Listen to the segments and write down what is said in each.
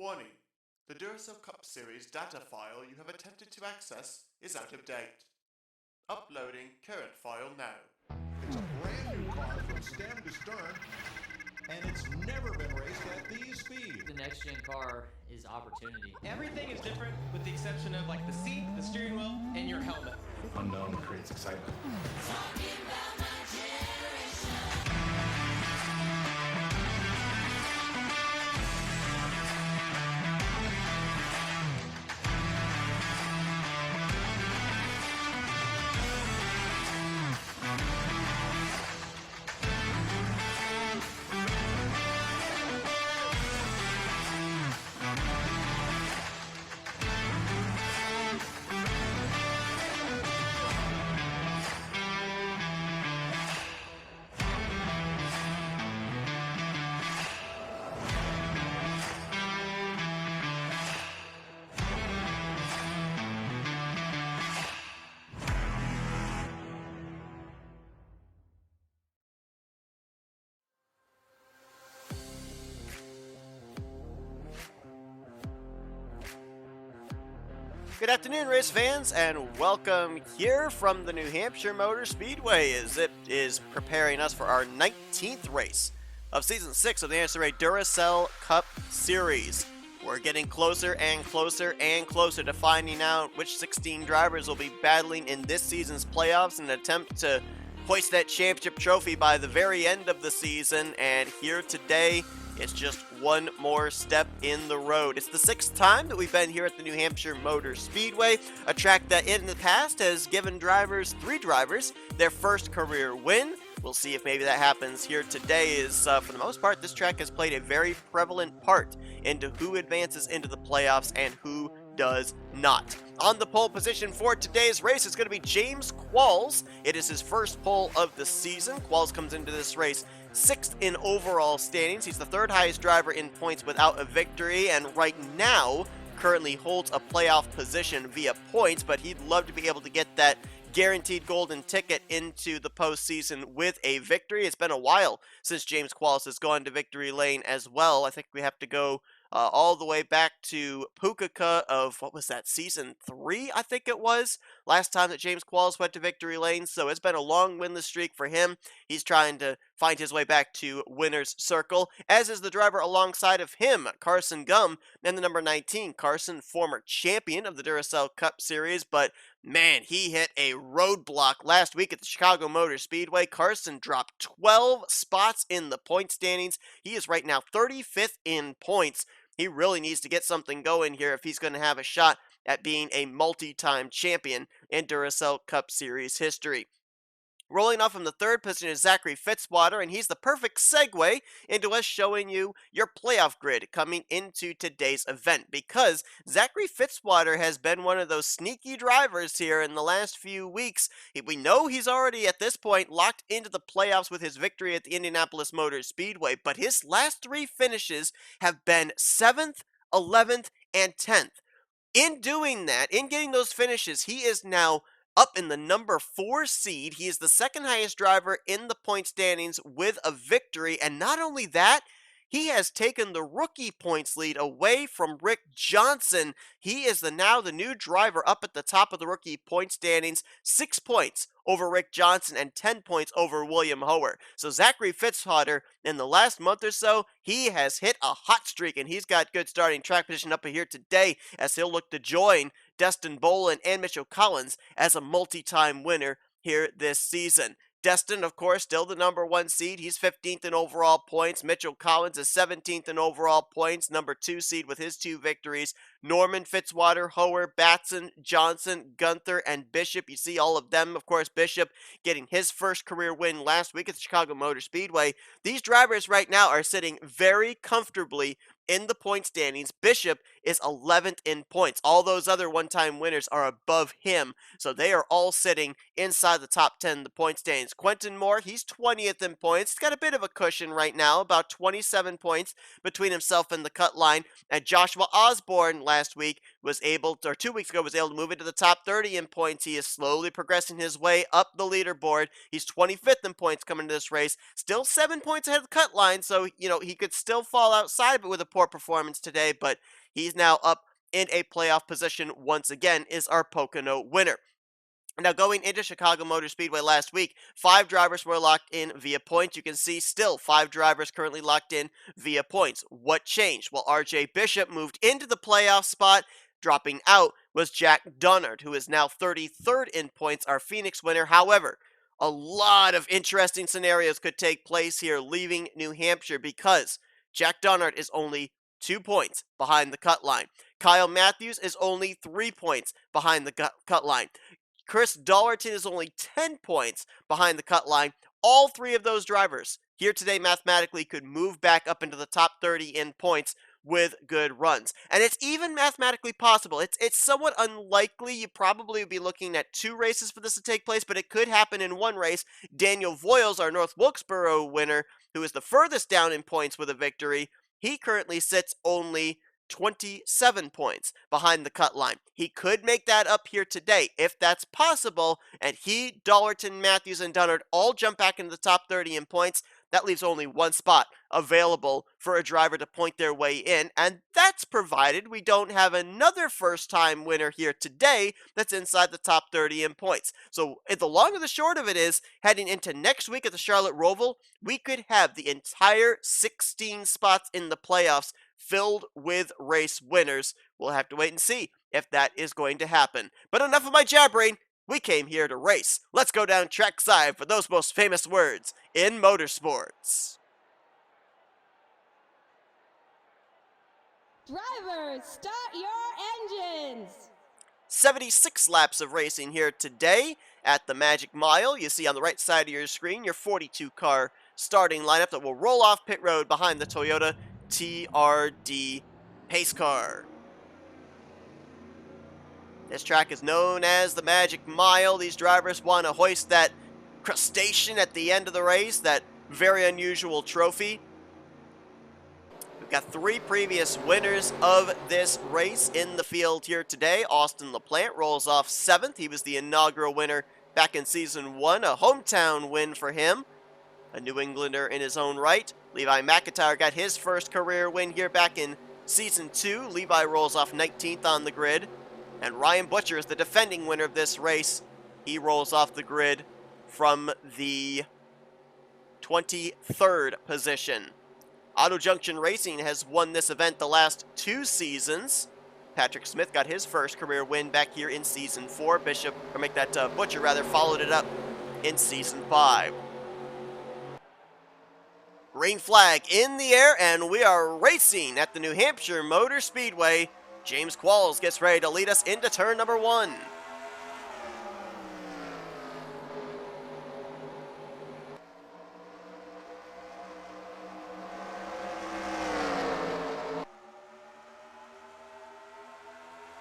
Warning: the Duracell Cup Series data file you have attempted to access is out of date. Uploading current file now. It's a brand new car from stem to stern. and it's never been raced at these speeds. The next gen car is opportunity. Everything is different with the exception of like the seat, the steering wheel, and your helmet. Unknown creates excitement. Good afternoon, race fans, and welcome here from the New Hampshire Motor Speedway as it is preparing us for our 19th race of Season 6 of the NNSCRA Duracell Cup Series. We're getting closer and closer and closer to finding out which 16 drivers will be battling in this season's playoffs in an attempt to hoist that championship trophy by the very end of the season, and here today, it's just one more step in the road. It's the 6th time that we've been here at the New Hampshire Motor Speedway, a track that in the past has given three drivers, their first career win. We'll see if maybe that happens here today. For the most part, this track has played a very prevalent part into who advances into the playoffs and who does not. On the pole position for today's race is going to be James Qualls. It is his first pole of the season. Qualls comes into this race 6th in overall standings. He's the 3rd highest driver in points without a victory, and right now currently holds a playoff position via points, but he'd love to be able to get that guaranteed golden ticket into the postseason with a victory. It's been a while since James Qualls has gone to victory lane as well. I think we have to go all the way back to Pukaka of, what was that, season 3, I think it was, last time that James Qualls went to victory lane. So it's been a long winless streak for him. He's trying to find his way back to winner's circle, as is the driver alongside of him, Carson Gum, and the number 19. Carson, former champion of the Duracell Cup Series, but man, he hit a roadblock last week at the Chicago Motor Speedway. Carson dropped 12 spots in the point standings. He is right now 35th in points. He really needs to get something going here if he's going to have a shot at being a multi-time champion in Duracell Cup Series history. Rolling off from the 3rd position is Zachary Fitzwater, and he's the perfect segue into us showing you your playoff grid coming into today's event, because Zachary Fitzwater has been one of those sneaky drivers here in the last few weeks. We know he's already at this point locked into the playoffs with his victory at the Indianapolis Motor Speedway, but his last 3 finishes have been 7th, 11th, and 10th. In doing that, in getting those finishes, he is now up in the number 4 seed. He is the 2nd highest driver in the point standings with a victory, and not only that, he has taken the rookie points lead away from Rick Johnson. He is now the new driver up at the top of the rookie point standings, 6 points over Rick Johnson and 10 points over William Hoer. So Zachary Fitzwater, in the last month or so, he has hit a hot streak, and he's got good starting track position up here today as he'll look to join Destin Bolin and Mitchell Collins as a multi-time winner here this season. Destin, of course, still the number 1 seed. He's 15th in overall points. Mitchell Collins is 17th in overall points, number 2 seed with his 2 victories. Norman, Fitzwater, Hoer, Batson, Johnson, Gunther, and Bishop. You see all of them. Of course, Bishop getting his first career win last week at the Chicago Motor Speedway. These drivers right now are sitting very comfortably in the point standings. Bishop is 11th in points. All those other one-time winners are above him, so they are all sitting inside the top 10 in the point standings. Quentin Moore, he's 20th in points. He's got a bit of a cushion right now, about 27 points between himself and the cut line. And Joshua Osborne last week was able to, or 2 weeks ago, was able to move into the top 30 in points. He is slowly progressing his way up the leaderboard. He's 25th in points coming to this race. Still 7 points ahead of the cut line, so, he could still fall outside of it with a poor performance today, but he's now up in a playoff position once again, is our Pocono winner. Now, going into Chicago Motor Speedway last week, 5 drivers were locked in via points. You can see still 5 drivers currently locked in via points. What changed? Well, RJ Bishop moved into the playoff spot. Dropping out was Jack Dunnard, who is now 33rd in points, our Phoenix winner. However, a lot of interesting scenarios could take place here leaving New Hampshire because Jack Dunnard is only 2 points behind the cut line. Kyle Matthews is only 3 points behind the cut line. Chris Dollerton is only 10 points behind the cut line. All 3 of those drivers here today mathematically could move back up into the top 30 in points with good runs. And it's even mathematically possible. It's somewhat unlikely. You probably would be looking at 2 races for this to take place, but it could happen in 1 race. Daniel Voiles, our North Wilkesboro winner, who is the furthest down in points with a victory, he currently sits only 27 points behind the cut line. He could make that up here today if that's possible, and he, Dollerton, Matthews, and Dunnard all jump back into the top 30 in points. That leaves only 1 spot available for a driver to point their way in, and that's provided we don't have another first-time winner here today that's inside the top 30 in points. So the long and the short of it is, heading into next week at the Charlotte Roval, we could have the entire 16 spots in the playoffs filled with race winners. We'll have to wait and see if that is going to happen. But enough of my jabbering. We came here to race. Let's go down trackside for those most famous words in motorsports. Drivers, start your engines! 76 laps of racing here today at the Magic Mile. You see on the right side of your screen your 42-car starting lineup that will roll off pit road behind the Toyota TRD pace car. This track is known as the Magic Mile. These drivers want to hoist that crustacean at the end of the race, that very unusual trophy. We've got 3 previous winners of this race in the field here today. Austin LaPlante rolls off 7th. He was the inaugural winner back in Season 1, a hometown win for him. A New Englander in his own right. Levi McIntyre got his first career win here back in Season 2. Levi rolls off 19th on the grid. And Ryan Butcher is the defending winner of this race. He rolls off the grid from the 23rd position. Auto Junction Racing has won this event the last 2 seasons. Patrick Smith got his first career win back here in Season 4. Butcher followed it up in Season 5. Green flag in the air, and we are racing at the New Hampshire Motor Speedway. James Qualls gets ready to lead us into turn number 1.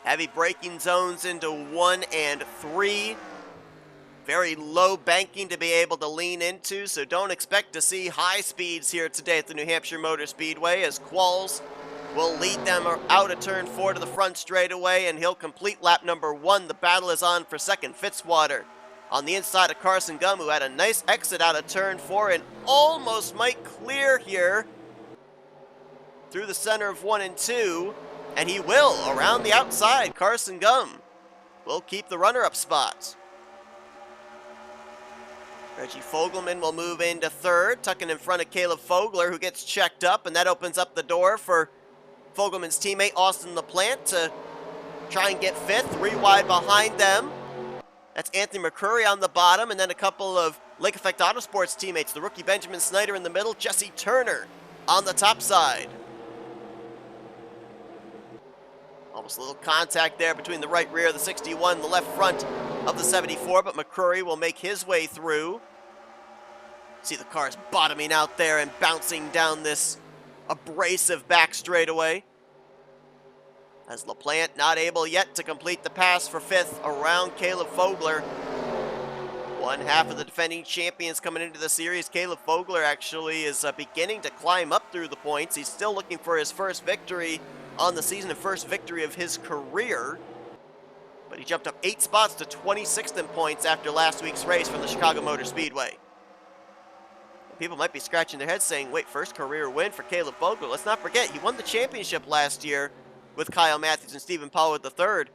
Heavy braking zones into 1 and 3. Very low banking to be able to lean into, so don't expect to see high speeds here today at the New Hampshire Motor Speedway, as Qualls will lead them out of turn 4 to the front straightaway, and he'll complete lap number 1. The battle is on for second. Fitzwater on the inside of Carson Gum, who had a nice exit out of turn 4 and almost might clear here through the center of 1 and 2, and he will around the outside. Carson Gum will keep the runner-up spot. Reggie Fogelman will move into 3rd, tucking in front of Caleb Fogler, who gets checked up, and that opens up the door for Fogelman's teammate Austin LaPlante to try and get 5th, 3 wide behind them. That's Anthony McCurry on the bottom, and then a couple of Lake Effect Autosports teammates, the rookie Benjamin Snyder in the middle, Jesse Turner on the top side. Almost a little contact there between the right rear of the 61 and the left front of the 74, but McCurry will make his way through. See the cars bottoming out there and bouncing down this abrasive back straightaway. As LaPlante not able yet to complete the pass for 5th around Caleb Fogler. One half of the defending champions coming into the series. Caleb Fogler actually is beginning to climb up through the points. He's still looking for his first victory on the season and first victory of his career. But he jumped up 8 spots to 26th in points after last week's race from the Chicago Motor Speedway. And people might be scratching their heads saying, wait, first career win for Caleb Fogler. Let's not forget, he won the championship last year with Kyle Matthews and Stephen Pollard III.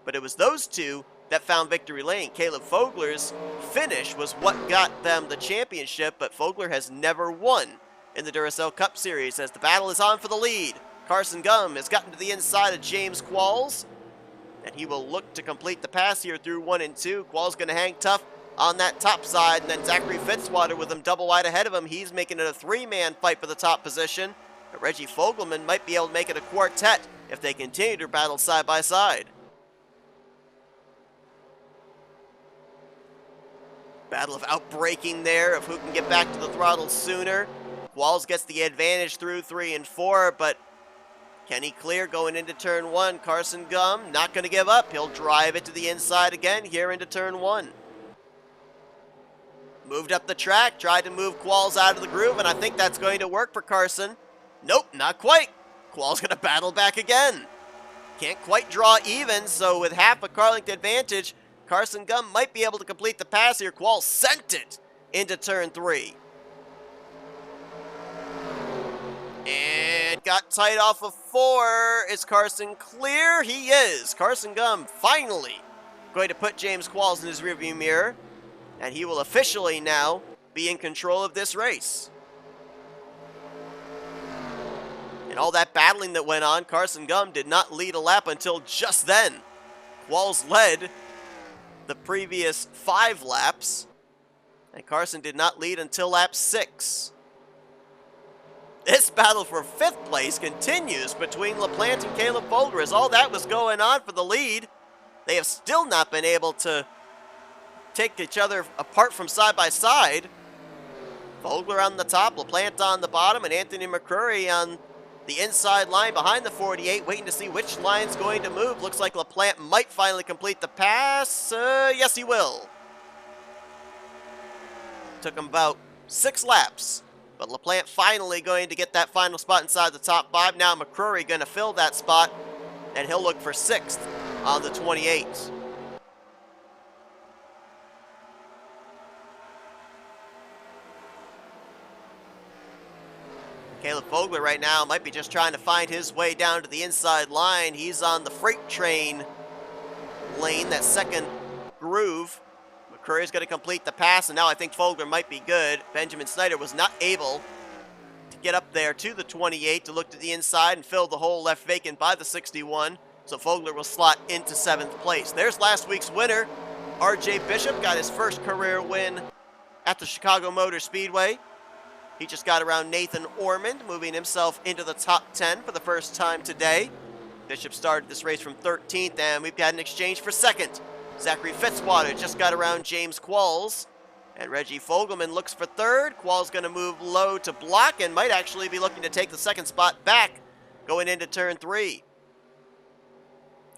But it was those two that found victory lane. Caleb Fogler's finish was what got them the championship, but Fogler has never won in the Duracell Cup Series as the battle is on for the lead. Carson Gum has gotten to the inside of James Qualls, and he will look to complete the pass here through 1 and 2. Qualls going to hang tough on that top side, and then Zachary Fitzwater with him double wide ahead of him. He's making it a 3-man fight for the top position. But Reggie Fogelman might be able to make it a quartet if they continue to battle side by side. Battle of outbreaking there of who can get back to the throttle sooner. Qualls gets the advantage through 3 and 4, but can he clear going into turn 1? Carson Gum not going to give up. He'll drive it to the inside again here into turn 1. Moved up the track, tried to move Qualls out of the groove, and I think that's going to work for Carson. Nope, not quite. Qualls going to battle back again. Can't quite draw even, so with half a car length advantage, Carson Gum might be able to complete the pass here. Qualls sent it into turn 3. And got tight off of 4. Is Carson clear? He is. Carson Gum finally going to put James Qualls in his rearview mirror, and he will officially now be in control of this race. And all that battling that went on, Carson Gum did not lead a lap until just then. Qualls led the previous 5 laps, and Carson did not lead until lap 6. This battle for 5th place continues between LaPlante and Caleb Fogler. As all that was going on for the lead, they have still not been able to take each other apart from side by side. Fogler on the top, LaPlante on the bottom, and Anthony McCurry on the inside line behind the 48, waiting to see which line's going to move. Looks like LaPlante might finally complete the pass. Yes, he will. Took him about 6 laps, but LaPlante finally going to get that final spot inside the top 5. Now McCurry going to fill that spot, and he'll look for 6th on the 28. Caleb Fogler right now might be just trying to find his way down to the inside line. He's on the freight train lane, that second groove. McCurry's going to complete the pass, and now I think Fogler might be good. Benjamin Snyder was not able to get up there to the 28 to look to the inside and fill the hole left vacant by the 61. So Fogler will slot into 7th place. There's last week's winner. RJ Bishop got his first career win at the Chicago Motor Speedway. He just got around Nathan Ormond, moving himself into the top 10 for the first time today. Bishop started this race from 13th, and we've got an exchange for 2nd. Zachary Fitzwater just got around James Qualls, and Reggie Fogelman looks for 3rd. Qualls going to move low to block and might actually be looking to take the 2nd spot back going into turn 3.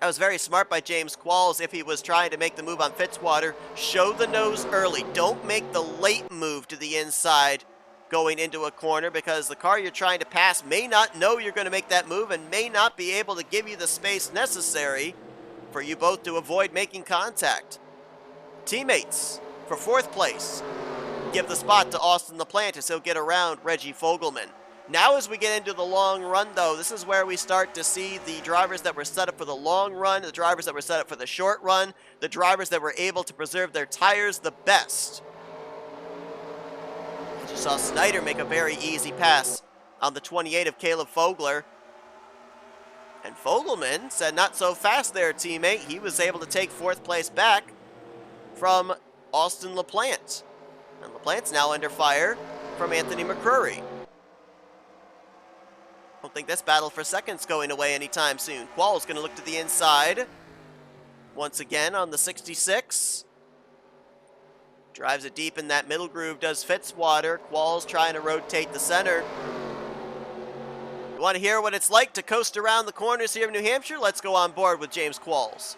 That was very smart by James Qualls if he was trying to make the move on Fitzwater. Show the nose early. Don't make the late move to the inside going into a corner, because the car you're trying to pass may not know you're going to make that move and may not be able to give you the space necessary for you both to avoid making contact. Teammates for 4th place give the spot to Austin LaPlante as he'll get around Reggie Fogelman. Now as we get into the long run, though, this is where we start to see the drivers that were set up for the long run, the drivers that were set up for the short run, the drivers that were able to preserve their tires the best. You saw Snyder make a very easy pass on the 28 of Caleb Fogler. And Fogelman said, not so fast there, teammate. He was able to take 4th place back from Austin LaPlante. And LaPlante's now under fire from Anthony McCurry. Don't think this battle for 2nd's going away anytime soon. Qualls going to look to the inside once again on the 66. Drives it deep in that middle groove, does Fitzwater. Qualls trying to rotate the center. You want to hear what it's like to coast around the corners here in New Hampshire? Let's go on board with James Qualls.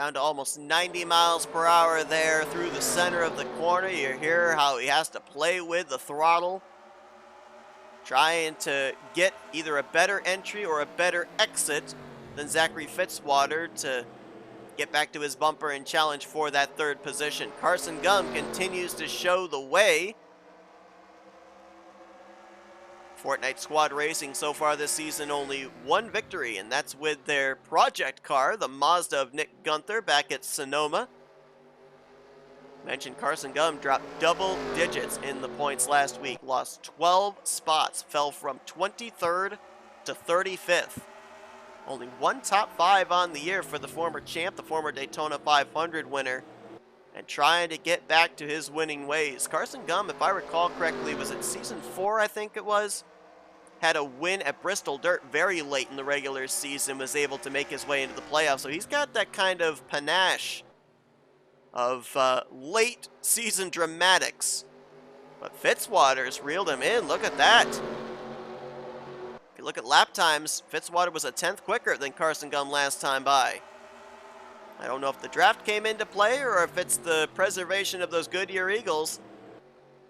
Down to almost 90 miles per hour there through the center of the corner. You hear how he has to play with the throttle, trying to get either a better entry or a better exit than Zachary Fitzwater to get back to his bumper and challenge for that third position. Carson Gum continues to show the way. Fortnite Squad Racing so far this season only one victory, and that's with their project car, the Mazda of Nick Gunther, back at Sonoma. Mentioned Carson Gum dropped double digits in the points last week, lost 12 spots, fell from 23rd to 35th. Only one top 5 on the year for the former champ, the former Daytona 500 winner, and trying to get back to his winning ways. Carson Gum, if I recall correctly, was it season 4, I think it was? Had a win at Bristol Dirt very late in the regular season, was able to make his way into the playoffs. So he's got that kind of panache of late season dramatics. But Fitzwater's reeled him in. Look at that. If you look at lap times, Fitzwater was a 10th quicker than Carson Gum last time by. I don't know if the draft came into play or if it's the preservation of those Goodyear Eagles.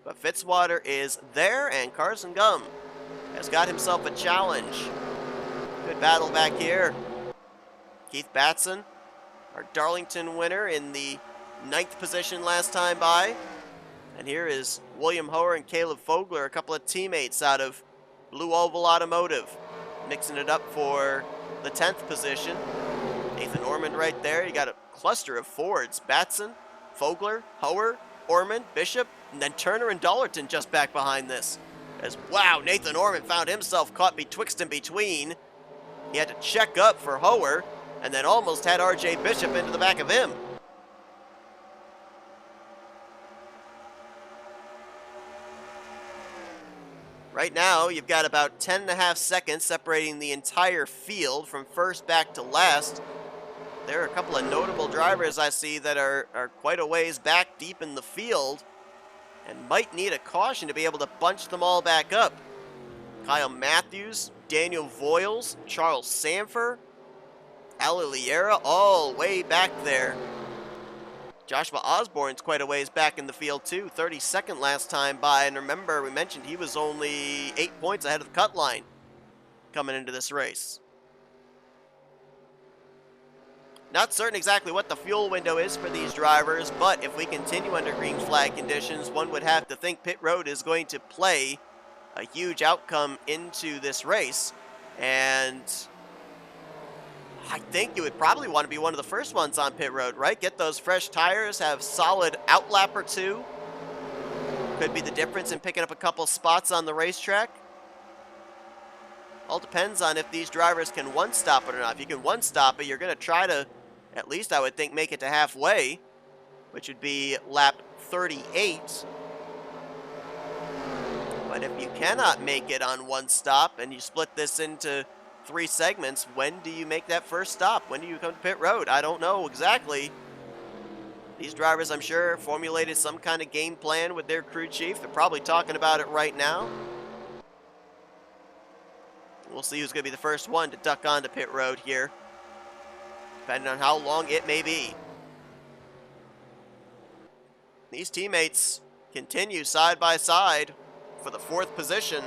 But Fitzwater is there, and Carson Gum has got himself a challenge. Good battle back here. Keith Batson, our Darlington winner, in the 9th position last time by. And here is William Hoer and Caleb Fogler, a couple of teammates out of Blue Oval Automotive, mixing it up for the 10th position. Nathan Ormond right there. You got a cluster of Fords. Batson, Fogler, Hoer, Ormond, Bishop, and then Turner and Dollerton just back behind this. As, wow, Nathan Ormond found himself caught betwixt and between. He had to check up for Hoer, and then almost had R.J. Bishop into the back of him. Right now, you've got about 10.5 seconds separating the entire field from first back to last. There are a couple of notable drivers I see that are quite a ways back deep in the field and might need a caution to be able to bunch them all back up. Kyle Matthews, Daniel Voiles, Charles Sanford, Ali Liera, all way back there. Joshua Osborne's quite a ways back in the field too, 32nd last time by, and remember we mentioned he was only 8 points ahead of the cut line coming into this race. Not certain exactly what the fuel window is for these drivers, but if we continue under green flag conditions, one would have to think pit road is going to play a huge outcome into this race. And I think you would probably want to be one of the first ones on pit road, right? Get those fresh tires, have solid outlap or two. Could be the difference in picking up a couple spots on the racetrack. All depends on if these drivers can one-stop it or not. If you can one-stop it, you're going to try to, at least I would think, make it to halfway, which would be lap 38. But if you cannot make it on one stop and you split this into 3 segments, when do you make that first stop? When do you come to pit road? I don't know exactly. These drivers, I'm sure, formulated some kind of game plan with their crew chief. They're probably talking about it right now. We'll see who's going to be the first one to duck onto pit road here, depending on how long it may be. These teammates continue side by side for the 4th position.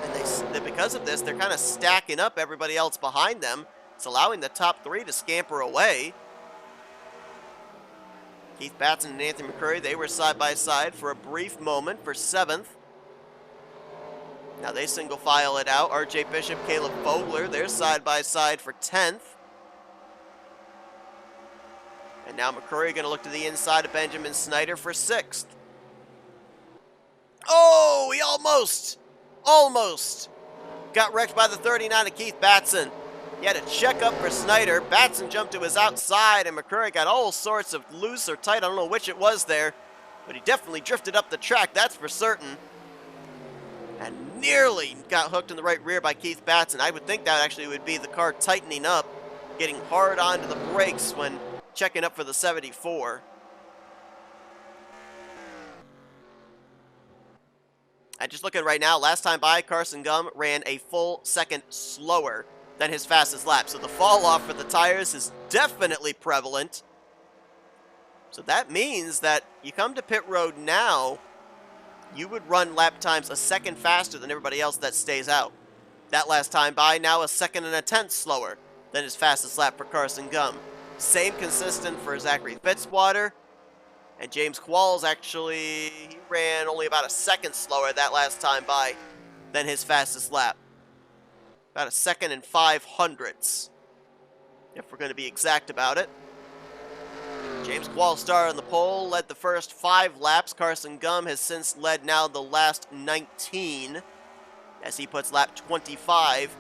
And because of this, they're kind of stacking up everybody else behind them. It's allowing the top 3 to scamper away. Keith Batson and Anthony McCurry, they were side by side for a brief moment for 7th. Now they single file it out. R.J. Bishop, Caleb Fogler, they're side by side for 10th. And now McCurry going to look to the inside of Benjamin Snyder for 6th. Oh, he almost got wrecked by the 39 of Keith Batson. He had to check up for Snyder. Batson jumped to his outside, and McCurry got all sorts of loose or tight. I don't know which it was there, but he definitely drifted up the track, that's for certain. And nearly got hooked in the right rear by Keith Batson. I would think that actually would be the car tightening up, getting hard onto the brakes when checking up for the 74. And just looking right now, last time by, Carson Gum ran a full second slower than his fastest lap. So the fall off for the tires is definitely prevalent. So that means that you come to pit road now, you would run lap times a second faster than everybody else that stays out. That last time by, now a second and a tenth slower than his fastest lap for Carson Gum. Same consistent for Zachary Fitzwater. And James Qualls actually, he ran only about a second slower that last time by than his fastest lap. About a second and 5/100ths, if we're going to be exact about it. James Qualls started on the pole, led the first 5 laps. Carson Gum has since led now the last 19, as he puts lap 25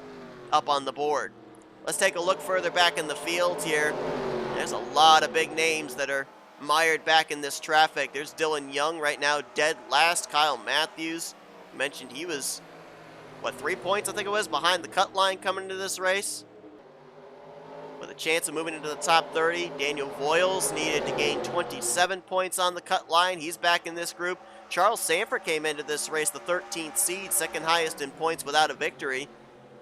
up on the board. Let's take a look further back in the field here. There's a lot of big names that are mired back in this traffic. There's Dylan Young right now, dead last. Kyle Matthews, mentioned he was, 3 points I think it was, behind the cut line coming into this race, with a chance of moving into the top 30. Daniel Voiles needed to gain 27 points on the cut line. He's back in this group. Charles Sanford came into this race the 13th seed, second highest in points without a victory.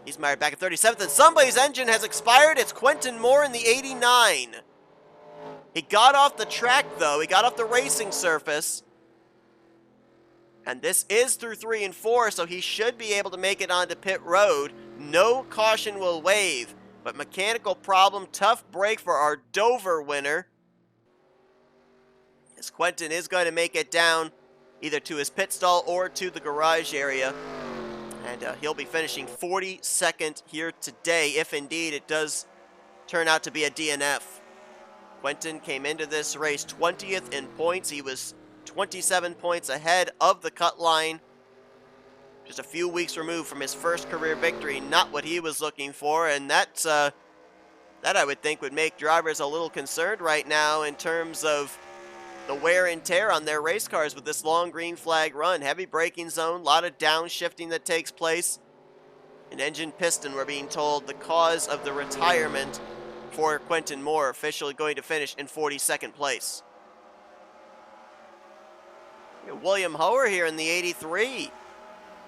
He's mired back at 37th, and somebody's engine has expired. It's Quentin Moore in the 89. He got off the track, though. He got off the racing surface. And this is through 3 and 4, so he should be able to make it onto pit road. No caution will wave, but mechanical problem, tough break for our Dover winner. As Quentin is going to make it down either to his pit stall or to the garage area. And he'll be finishing 42nd here today, if indeed it does turn out to be a DNF. Quentin came into this race 20th in points. He was 27 points ahead of the cut line. Just a few weeks removed from his first career victory. Not what he was looking for, and that I would think would make drivers a little concerned right now in terms of the wear and tear on their race cars with this long green flag run. Heavy braking zone, a lot of downshifting that takes place. An engine piston, we're being told, the cause of the retirement for Quentin Moore, officially going to finish in 42nd place. William Hoer here in the 83. You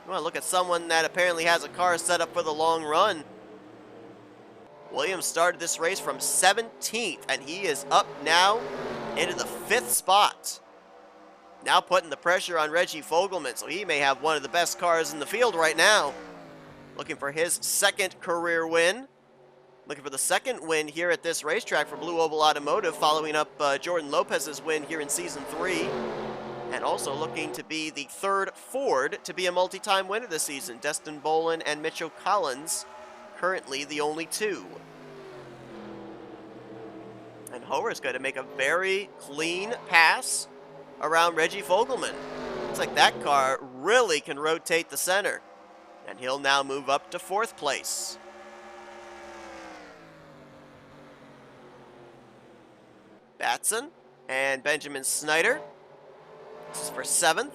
want to look at someone that apparently has a car set up for the long run. Williams started this race from 17th, and he is up now into the 5th spot. Now putting the pressure on Reggie Fogelman, so he may have one of the best cars in the field right now. Looking for his second career win. Looking for the second win here at this racetrack for Blue Oval Automotive, following up Jordan Lopez's win here in Season 3. And also looking to be the third Ford to be a multi-time winner this season. Destin Bolin and Mitchell Collins, currently the only 2. And Hoer is going to make a very clean pass around Reggie Fogelman. Looks like that car really can rotate the center. And he'll now move up to 4th place. Batson and Benjamin Snyder. This is for 7th.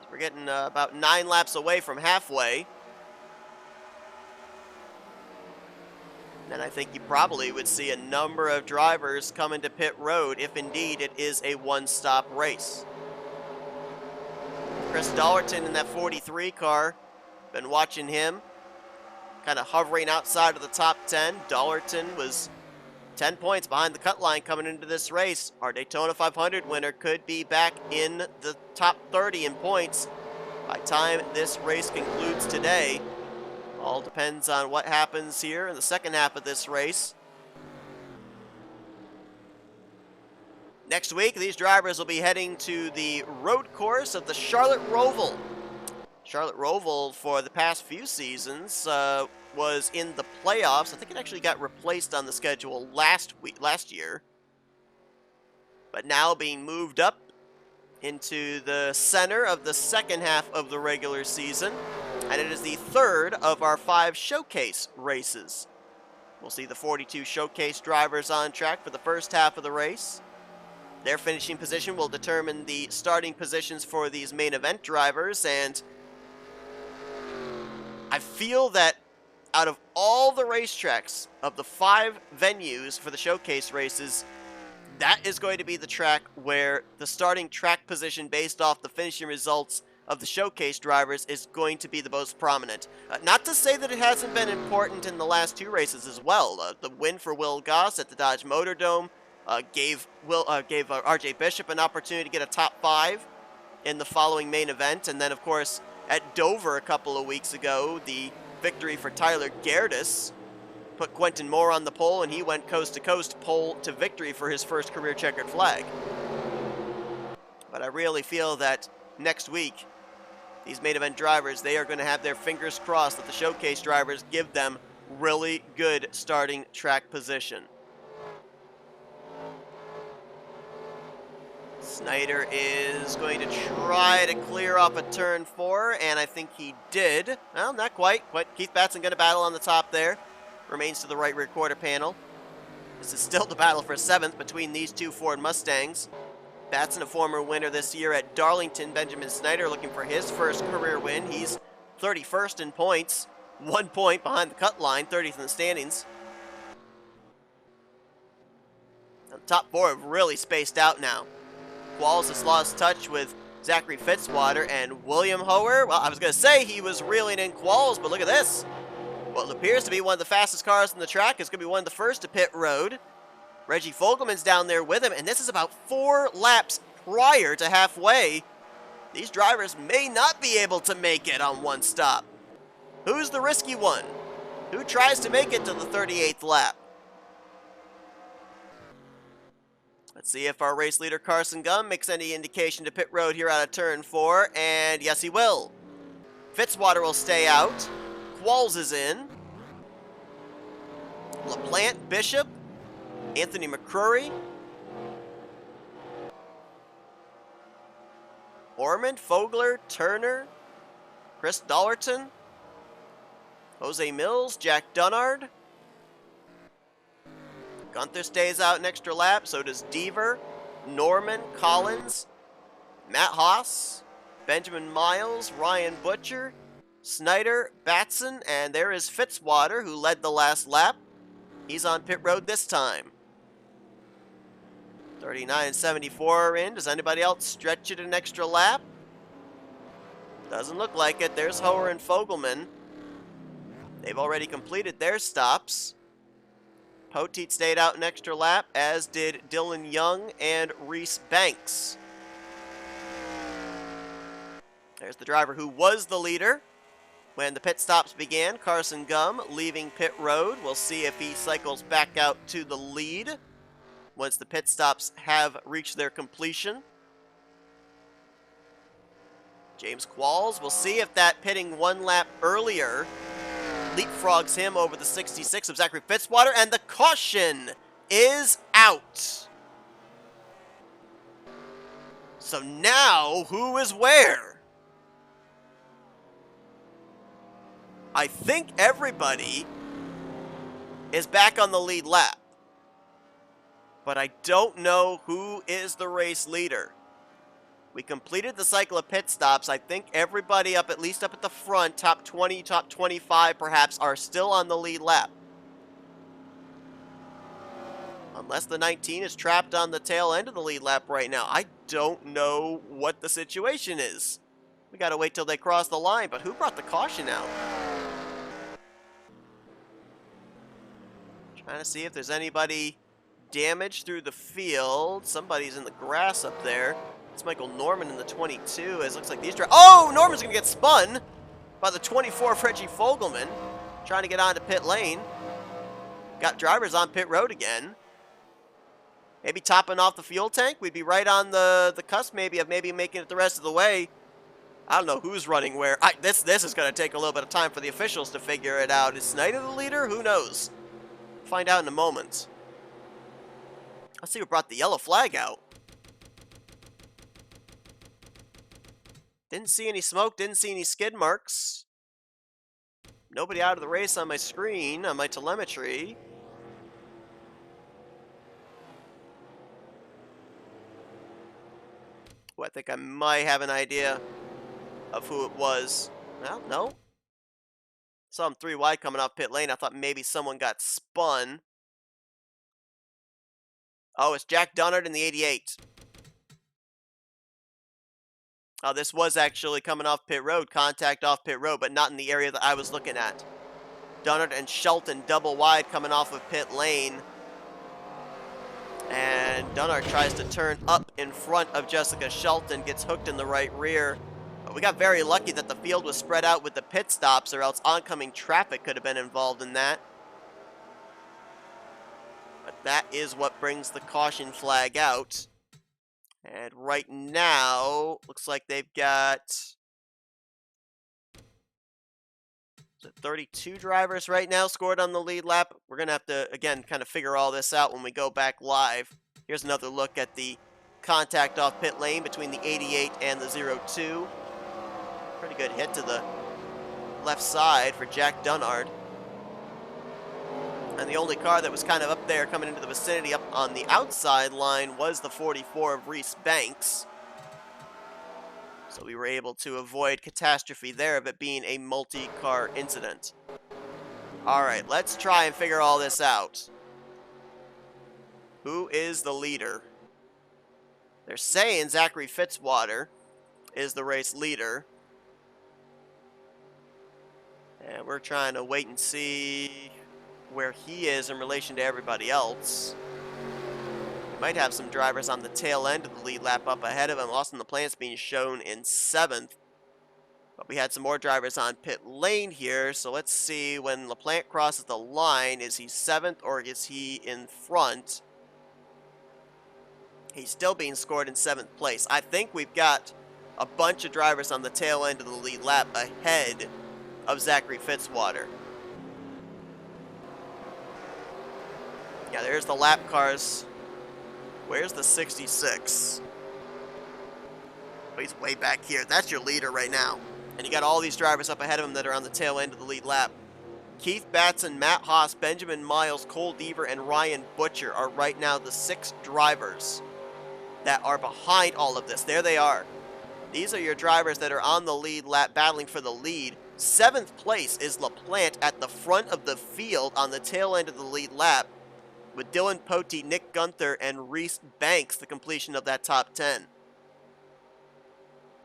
We're getting about 9 laps away from halfway. And I think you probably would see a number of drivers come into pit road if indeed it is a one-stop race. Chris Dollerton in that 43 car. Been watching him. Kind of hovering outside of the top 10. Dollerton was 10 points behind the cut line coming into this race. Our Daytona 500 winner could be back in the top 30 in points by the time this race concludes today. All depends on what happens here in the second half of this race. Next week, these drivers will be heading to the road course of the Charlotte Roval. Charlotte Roval, for the past few seasons, was in the playoffs. I think it actually got replaced on the schedule last year. But now being moved up into the center of the second half of the regular season. And it is the third of our 5 showcase races. We'll see the 42 showcase drivers on track for the first half of the race. Their finishing position will determine the starting positions for these main event drivers, and I feel that out of all the racetracks, of the 5 venues for the showcase races, that is going to be the track where the starting track position based off the finishing results of the showcase drivers is going to be the most prominent. Not to say that it hasn't been important in the last 2 races as well. The win for Will Goss at the Dodge Motor Dome gave RJ Bishop an opportunity to get a top 5 in the following main event, and then of course at Dover a couple of weeks ago, the victory for Tyler Gerdes put Quentin Moore on the pole, and he went coast to coast, pole to victory for his first career checkered flag. But I really feel that next week, these main event drivers, they are going to have their fingers crossed that the showcase drivers give them really good starting track position. Snyder is going to try to clear up a turn 4, and I think he did. Well, not quite, but Keith Batson going to battle on the top there. Remains to the right rear quarter panel. This is still the battle for 7th between these 2 Ford Mustangs. Batson, a former winner this year at Darlington. Benjamin Snyder looking for his first career win. He's 31st in points, 1 point behind the cut line, 30th in the standings. Now, the top 4 have really spaced out now. Qualls has lost touch with Zachary Fitzwater, and William Hoer, well, I was going to say he was reeling in Qualls, but look at this. What appears to be one of the fastest cars on the track is going to be one of the first to pit road. Reggie Fogelman's down there with him, and this is about 4 laps prior to halfway. These drivers may not be able to make it on one stop. Who's the risky one? Who tries to make it to the 38th lap? Let's see if our race leader Carson Gum makes any indication to pit road here out of turn 4, and yes he will. Fitzwater will stay out. Qualls is in. LaPlante, Bishop, Anthony McCrory, Ormond, Fogler, Turner, Chris Dollerton, Jose Mills, Jack Dunnard. Gunther stays out an extra lap, so does Deaver, Norman, Collins, Matt Haas, Benjamin Miles, Ryan Butcher, Snyder, Batson, and there is Fitzwater, who led the last lap. He's on pit road this time. 39 and 74 are in. Does anybody else stretch it an extra lap? Doesn't look like it. There's Hoer and Fogelman. They've already completed their stops. Poteet stayed out an extra lap, as did Dylan Young and Reese Banks. There's the driver who was the leader when the pit stops began, Carson Gum, leaving pit road. We'll see if he cycles back out to the lead once the pit stops have reached their completion. James Qualls, we'll see if that pitting 1 lap earlier leapfrogs him over the 66 of Zachary Fitzwater, and the caution is out. So now, who is where? I think everybody is back on the lead lap, but I don't know who is the race leader. We completed the cycle of pit stops. I think everybody up, at least up at the front, top 20, top 25 perhaps, are still on the lead lap. Unless the 19 is trapped on the tail end of the lead lap right now. I don't know what the situation is. We gotta wait till they cross the line, but who brought the caution out? Trying to see if there's anybody damaged through the field. Somebody's in the grass up there. It's Michael Norman in the 22. It looks like these drivers. Oh, Norman's going to get spun by the 24 of Reggie Fogelman. Trying to get onto pit lane. Got drivers on pit road again. Maybe topping off the fuel tank. We'd be right on the cusp maybe of maybe making it the rest of the way. I don't know who's running where. This is going to take a little bit of time for the officials to figure it out. Is Snyder the leader? Who knows? Find out in a moment. Let's see who brought the yellow flag out. Didn't see any smoke, didn't see any skid marks. Nobody out of the race on my screen, on my telemetry. Oh, I think I might have an idea of who it was. Well, no. Saw him 3 wide coming off pit lane. I thought maybe someone got spun. Oh, it's Jack Dunnard in the 88. This was actually coming off pit road, contact off pit road, but not in the area that I was looking at. Dunnard and Shelton double wide coming off of pit lane. And Dunnard tries to turn up in front of Jessica Shelton, gets hooked in the right rear. But we got very lucky that the field was spread out with the pit stops, or else oncoming traffic could have been involved in that. But that is what brings the caution flag out. And right now, looks like they've got 32 drivers right now scored on the lead lap. We're going to have to, again, kind of figure all this out when we go back live. Here's another look at the contact off pit lane between the 88 and the 02. Pretty good hit to the left side for Jack Dunnard. And the only car that was kind of up there coming into the vicinity up on the outside line was the 44 of Reese Banks. So we were able to avoid catastrophe there of it being a multi-car incident. Alright, let's try and figure all this out. Who is the leader? They're saying Zachary Fitzwater is the race leader. And we're trying to wait and see where he is in relation to everybody else. Might have some drivers on the tail end of the lead lap up ahead of him. Austin LaPlante's being shown in 7th. But we had some more drivers on pit lane here, so let's see when LaPlante crosses the line. Is he 7th or is he in front? He's still being scored in 7th place. I think we've got a bunch of drivers on the tail end of the lead lap ahead of Zachary Fitzwater. Yeah, there's the lap cars. Where's the 66? Oh, he's way back here. That's your leader right now. And you got all these drivers up ahead of him that are on the tail end of the lead lap. Keith Batson, Matt Haas, Benjamin Miles, Cole Deaver, and Ryan Butcher are right now the 6 drivers that are behind all of this. There they are. These are your drivers that are on the lead lap battling for the lead. 7th place is LaPlante at the front of the field on the tail end of the lead lap, with Dylan Potey, Nick Gunther, and Reese Banks, the completion of that top 10.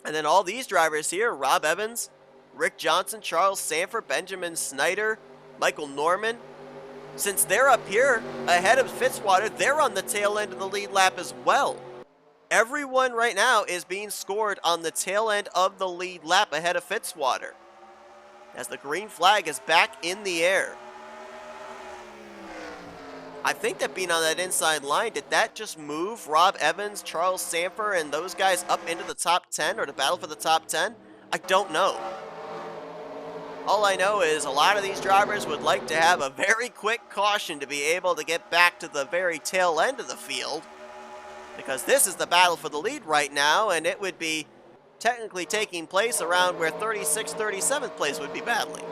And then all these drivers here, Rob Evans, Rick Johnson, Charles Sanford, Benjamin Snyder, Michael Norman, since they're up here ahead of Fitzwater, they're on the tail end of the lead lap as well. Everyone right now is being scored on the tail end of the lead lap ahead of Fitzwater, as the green flag is back in the air. I think that being on that inside line, did that just move Rob Evans, Charles Sanford, and those guys up into the top 10 or to battle for the top 10? I don't know. All I know is a lot of these drivers would like to have a very quick caution to be able to get back to the very tail end of the field, because this is the battle for the lead right now, and it would be technically taking place around where 36th, 37th place would be battling.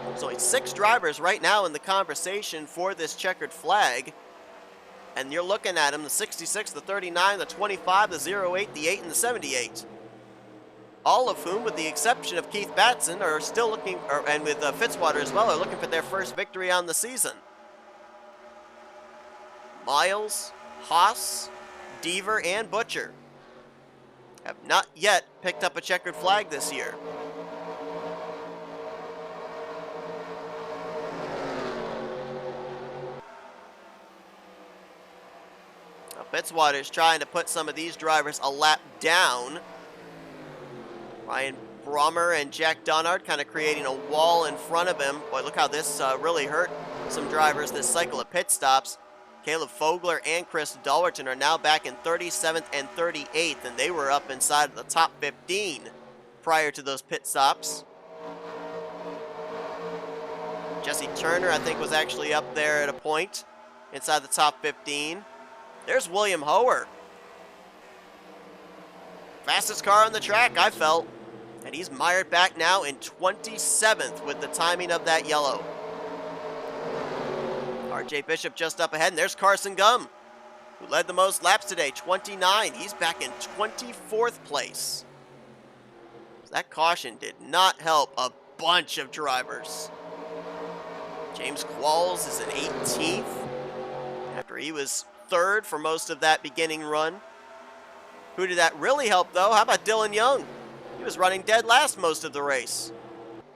There's only 6 drivers right now in the conversation for this checkered flag. And you're looking at them, the 66, the 39, the 25, the 08, the 8, and the 78. All of whom, with the exception of Keith Batson, are still looking, and with Fitzwater as well, are looking for their first victory on the season. Miles, Haas, Deaver, and Butcher have not yet picked up a checkered flag this year. Fitzwater's trying to put some of these drivers a lap down. Ryan Brummer and Jack Dunnard kind of creating a wall in front of him. Boy, look how this really hurt some drivers this cycle of pit stops. Caleb Fogler and Chris Dalwerton are now back in 37th and 38th, and they were up inside of the top 15 prior to those pit stops. Jesse Turner, I think, was actually up there at a point inside the top 15. There's William Hoer. Fastest car on the track, I felt. And he's mired back now in 27th with the timing of that yellow. RJ Bishop just up ahead, and there's Carson Gum, who led the most laps today, 29. He's back in 24th place. That caution did not help a bunch of drivers. James Qualls is in 18th after he was 3rd for most of that beginning run. Who did that really help, though? How about Dylan Young? He was running dead last most of the race.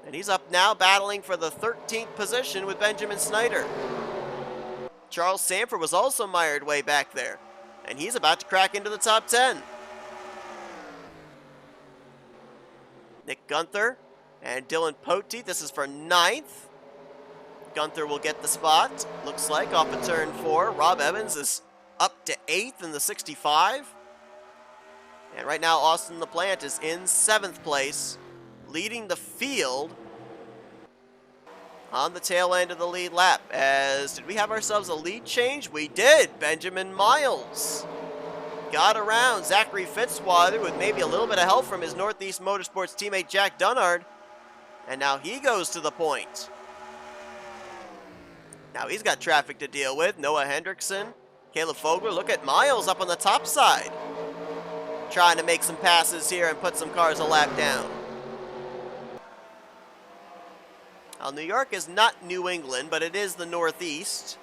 And he's up now battling for the 13th position with Benjamin Snyder. Charles Sanford was also mired way back there. And he's about to crack into the top 10. Nick Gunther and Dylan Poteet. This is for 9th. Gunther will get the spot, looks like, off of turn 4. Rob Evans is up to 8th in the 65. And right now, Austin LaPlante is in 7th place, leading the field on the tail end of the lead lap. Did we have ourselves a lead change? We did. Benjamin Miles got around Zachary Fitzwater with maybe a little bit of help from his Northeast Motorsports teammate Jack Dunnard. And now he goes to the point. Now he's got traffic to deal with. Noah Hendrickson, Caleb Fogler. Look at Miles up on the top side, trying to make some passes here and put some cars a lap down. Now, New York is not New England, but it is the Northeast.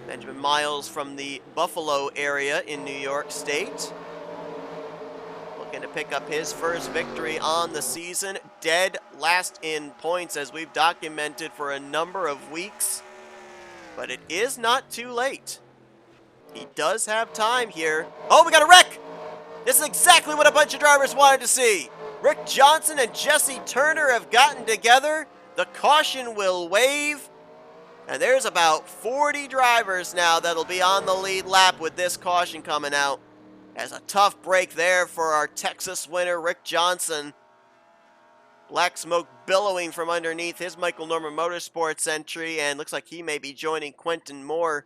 Benjamin Miles from the Buffalo area in New York State, looking to pick up his first victory on the season. Dead last in points, as we've documented for a number of weeks. But it is not too late. He does have time here. Oh, we got a wreck! This is exactly what a bunch of drivers wanted to see. Rick Johnson and Jesse Turner have gotten together. The caution will wave. And there's about 40 drivers now that'll be on the lead lap with this caution coming out. As a tough break there for our Texas winner, Rick Johnson. Black smoke billowing from underneath his Michael Norman Motorsports entry, and looks like he may be joining Quentin Moore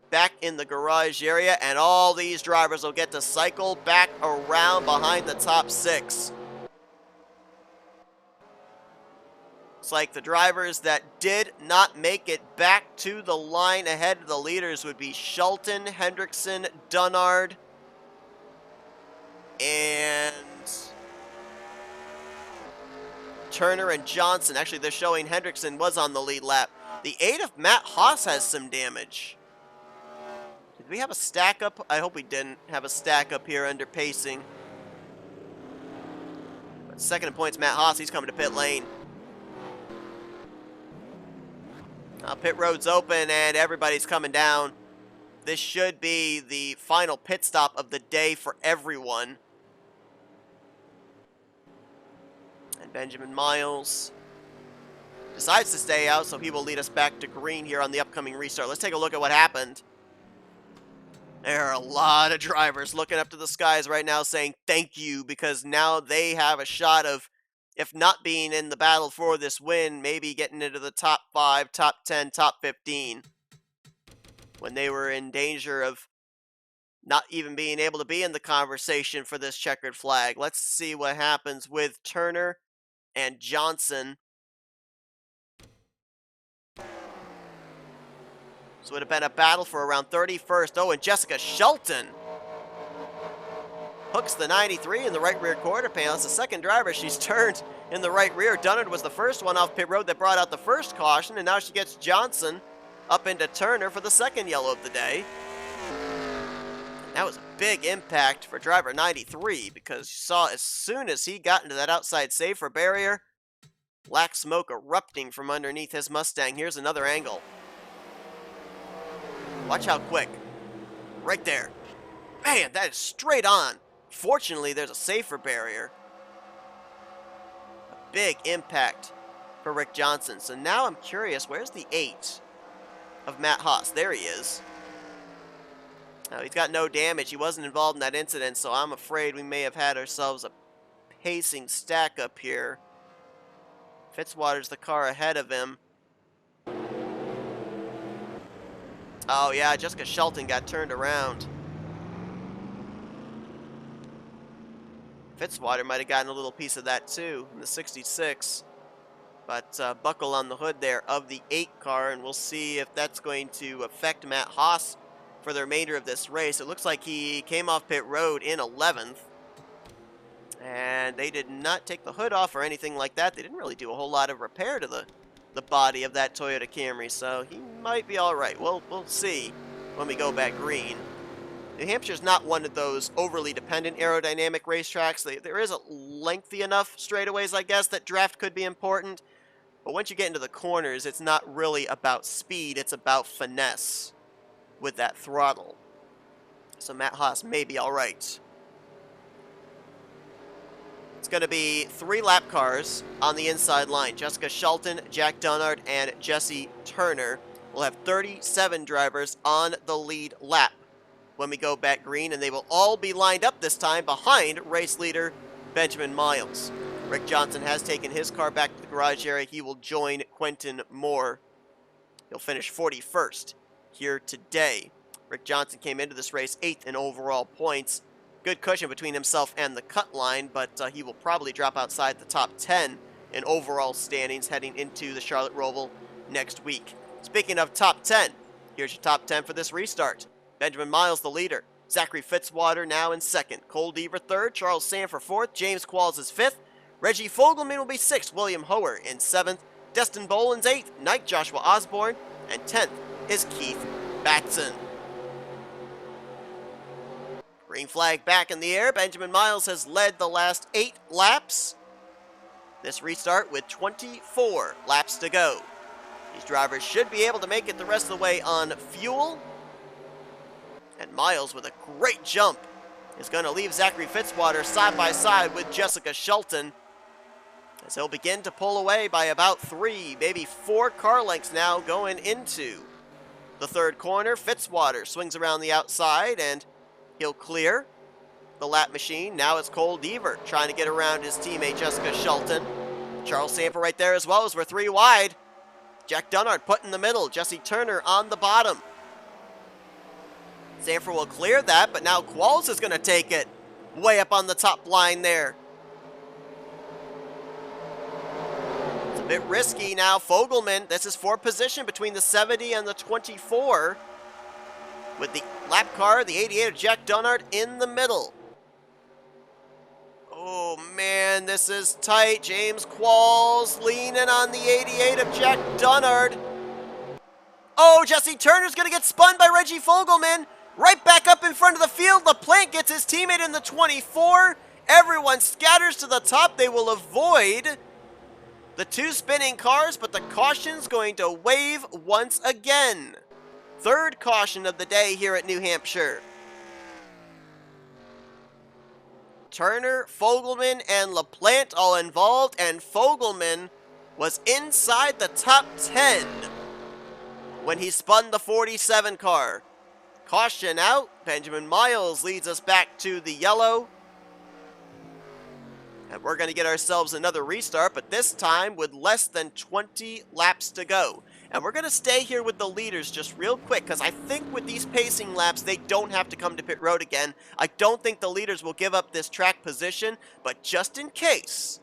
back in the garage area, and all these drivers will get to cycle back around behind the top 6. It's like the drivers that did not make it back to the line ahead of the leaders would be Shelton, Hendrickson, Dunnard, and Turner and Johnson. Actually, they're showing Hendrickson was on the lead lap. The 8 of Matt Haas has some damage. Did we have a stack up? I hope we didn't have a stack up here under pacing. But second in points, Matt Haas. He's coming to pit lane. Pit road's open and everybody's coming down. This should be the final pit stop of the day for everyone. And Benjamin Miles decides to stay out, so he will lead us back to green here on the upcoming restart. Let's take a look at what happened. There are a lot of drivers looking up to the skies right now saying thank you, because now they have a shot of, if not being in the battle for this win, maybe getting into the top 5, top 10, top 15. When they were in danger of not even being able to be in the conversation for this checkered flag. Let's see what happens with Turner and Johnson. So it would have been a battle for around 31st. Oh, and Jessica Shelton hooks the 93 in the right rear quarter panel. It's the second driver she's turned in the right rear. Dunnard was the first one off pit road that brought out the first caution, and now she gets Johnson up into Turner for the second yellow of the day. And that was a big impact for driver 93, because you saw as soon as he got into that outside safer barrier, black smoke erupting from underneath his Mustang. Here's another angle. Watch how quick. Right there. Man, that is straight on. Fortunately, there's a safer barrier. A big impact for Rick Johnson. So now I'm curious, where's the 8 of Matt Haas? There he is. Now, he's got no damage. He wasn't involved in that incident, so I'm afraid we may have had ourselves a pacing stack up here. Fitzwater's the car ahead of him. Oh, yeah, Jessica Shelton got turned around. Fitzwater might have gotten a little piece of that, too, in the 66. But buckle on the hood there of the 8 car, and we'll see if that's going to affect Matt Haas for the remainder of this race. It looks like he came off pit road in 11th. And they did not take the hood off or anything like that. They didn't really do a whole lot of repair to the body of that Toyota Camry, so he might be all right. We'll see when we go back green. New Hampshire's not one of those overly dependent aerodynamic racetracks. There is a lengthy enough straightaways, I guess, that draft could be important. But once you get into the corners, it's not really about speed, it's about finesse with that throttle. So Matt Haas may be all right. It's going to be 3 lap cars on the inside line. Jessica Shelton, Jack Dunnard, and Jesse Turner will have 37 drivers on the lead lap when we go back green, and they will all be lined up this time behind race leader Benjamin Miles. Rick Johnson has taken his car back to the garage area. He will join Quentin Moore. He'll finish 41st here today. Rick Johnson came into this race 8th in overall points. Good cushion between himself and the cut line, but he will probably drop outside the top 10 in overall standings heading into the Charlotte Roval next week. Speaking of top 10, here's your top 10 for this restart. Benjamin Miles, the leader. Zachary Fitzwater now in 2nd. Cole Deaver 3rd. Charles Sanford 4th. James Qualls is 5th. Reggie Fogelman will be 6th. William Hoer in 7th. Destin Boland's 8th. 9th, Joshua Osborne. And 10th is Keith Batson. Green flag back in the air. Benjamin Miles has led the last 8 laps. This restart with 24 laps to go. These drivers should be able to make it the rest of the way on fuel. And Miles, with a great jump, is going to leave Zachary Fitzwater side by side with Jessica Shelton, as he'll begin to pull away by about 3, maybe 4 car lengths now going into the 3rd corner. Fitzwater swings around the outside, and he'll clear the lap machine. Now it's Cole Deaver trying to get around his teammate Jessica Shelton. Charles Samper right there as well, as we're 3 wide. Jack Dunnard put in the middle. Jesse Turner on the bottom. Sanford will clear that, but now Qualls is going to take it way up on the top line there. It's a bit risky now. Fogelman, this is for position between the 70 and the 24. With the lap car, the 88 of Jack Dunnard in the middle. Oh man, this is tight. James Qualls leaning on the 88 of Jack Dunnard. Oh, Jesse Turner's going to get spun by Reggie Fogelman. Right back up in front of the field. LaPlante gets his teammate in the 24. Everyone scatters to the top. They will avoid the 2 spinning cars, but the caution's going to wave once again. 3rd caution of the day here at New Hampshire. Turner, Fogelman, and LaPlante all involved, and Fogelman was inside the top 10 when he spun the 47 car. Caution out. Benjamin Miles leads us back to the yellow. And we're going to get ourselves another restart, but this time with less than 20 laps to go. And we're going to stay here with the leaders just real quick, because I think with these pacing laps, they don't have to come to pit road again. I don't think the leaders will give up this track position, but just in case,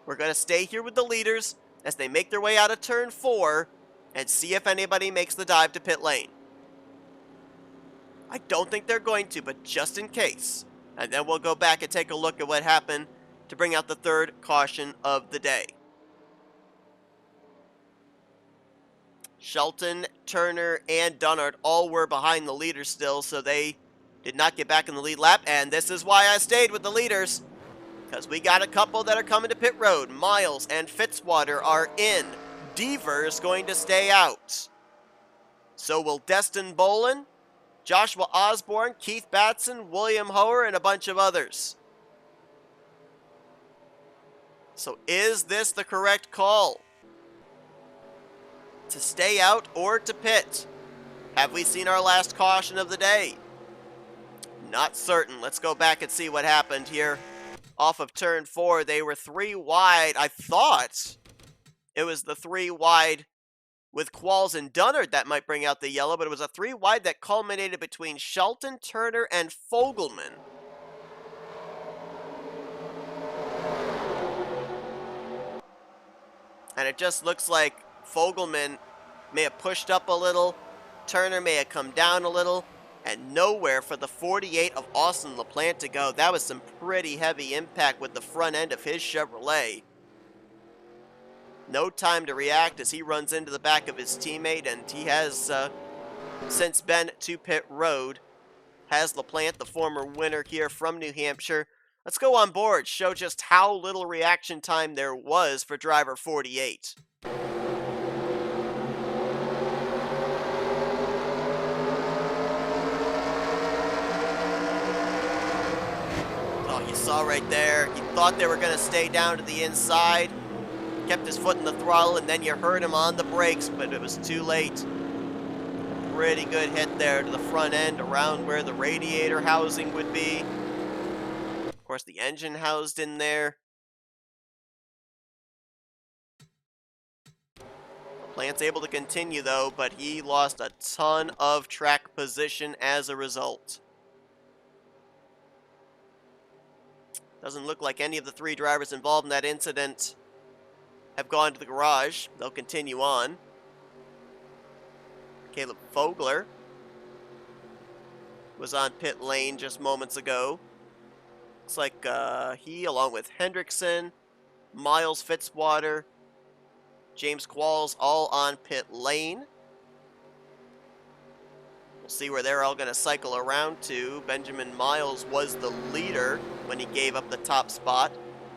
we're going to stay here with the leaders as they make their way out of turn 4 and see if anybody makes the dive to pit lane. I don't think they're going to, but just in case. And then we'll go back and take a look at what happened to bring out the 3rd caution of the day. Shelton, Turner, and Dunnard all were behind the leaders still, so they did not get back in the lead lap. And this is why I stayed with the leaders, because we got a couple that are coming to pit road. Miles and Fitzwater are in. Deaver is going to stay out. So will Destin Boland, Joshua Osborne, Keith Batson, William Hoer, and a bunch of others. So is this the correct call? To stay out or to pit? Have we seen our last caution of the day? Not certain. Let's go back and see what happened here. Off of turn 4, they were 3 wide. I thought it was the 3 wide with Qualls and Dunnard that might bring out the yellow, but it was a 3 wide that culminated between Shelton, Turner, and Fogelman. And it just looks like Fogelman may have pushed up a little, Turner may have come down a little, and nowhere for the 48 of Austin LaPlante to go. That was some pretty heavy impact with the front end of his Chevrolet. No time to react as he runs into the back of his teammate, and he has since been to pit road. has LaPlante, the former winner here from New Hampshire. Let's go on board, show just how little reaction time there was for driver 48. Oh, you saw right there, he thought they were going to stay down to the inside, kept his foot in the throttle, and then you heard him on the brakes, but it was too late. Pretty good hit there to the front end, around where the radiator housing would be. Of course, the engine housed in there. LaPlante's able to continue, though, but he lost a ton of track position as a result. Doesn't look like any of the 3 drivers involved in that incident have gone to the garage. They'll continue on. Caleb Fogler was on pit lane just moments ago. Looks like he, along with Hendrickson, Miles Fitzwater, James Qualls, all on pit lane. We'll see where they're all going to cycle around to. Benjamin Miles was the leader when he gave up the top spot.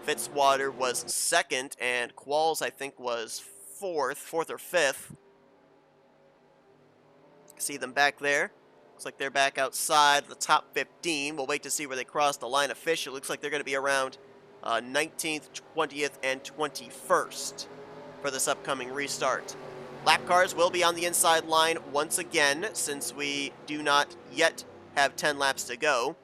Fitzwater was second, and Qualls, I think, was fourth or fifth. See them back there. Looks like they're back outside the top 15. We'll wait to see where they cross the line of fish. It looks like they're going to be around 19th, 20th, and 21st for this upcoming restart. Lap cars will be on the inside line once again, since we do not yet have 10 laps to go.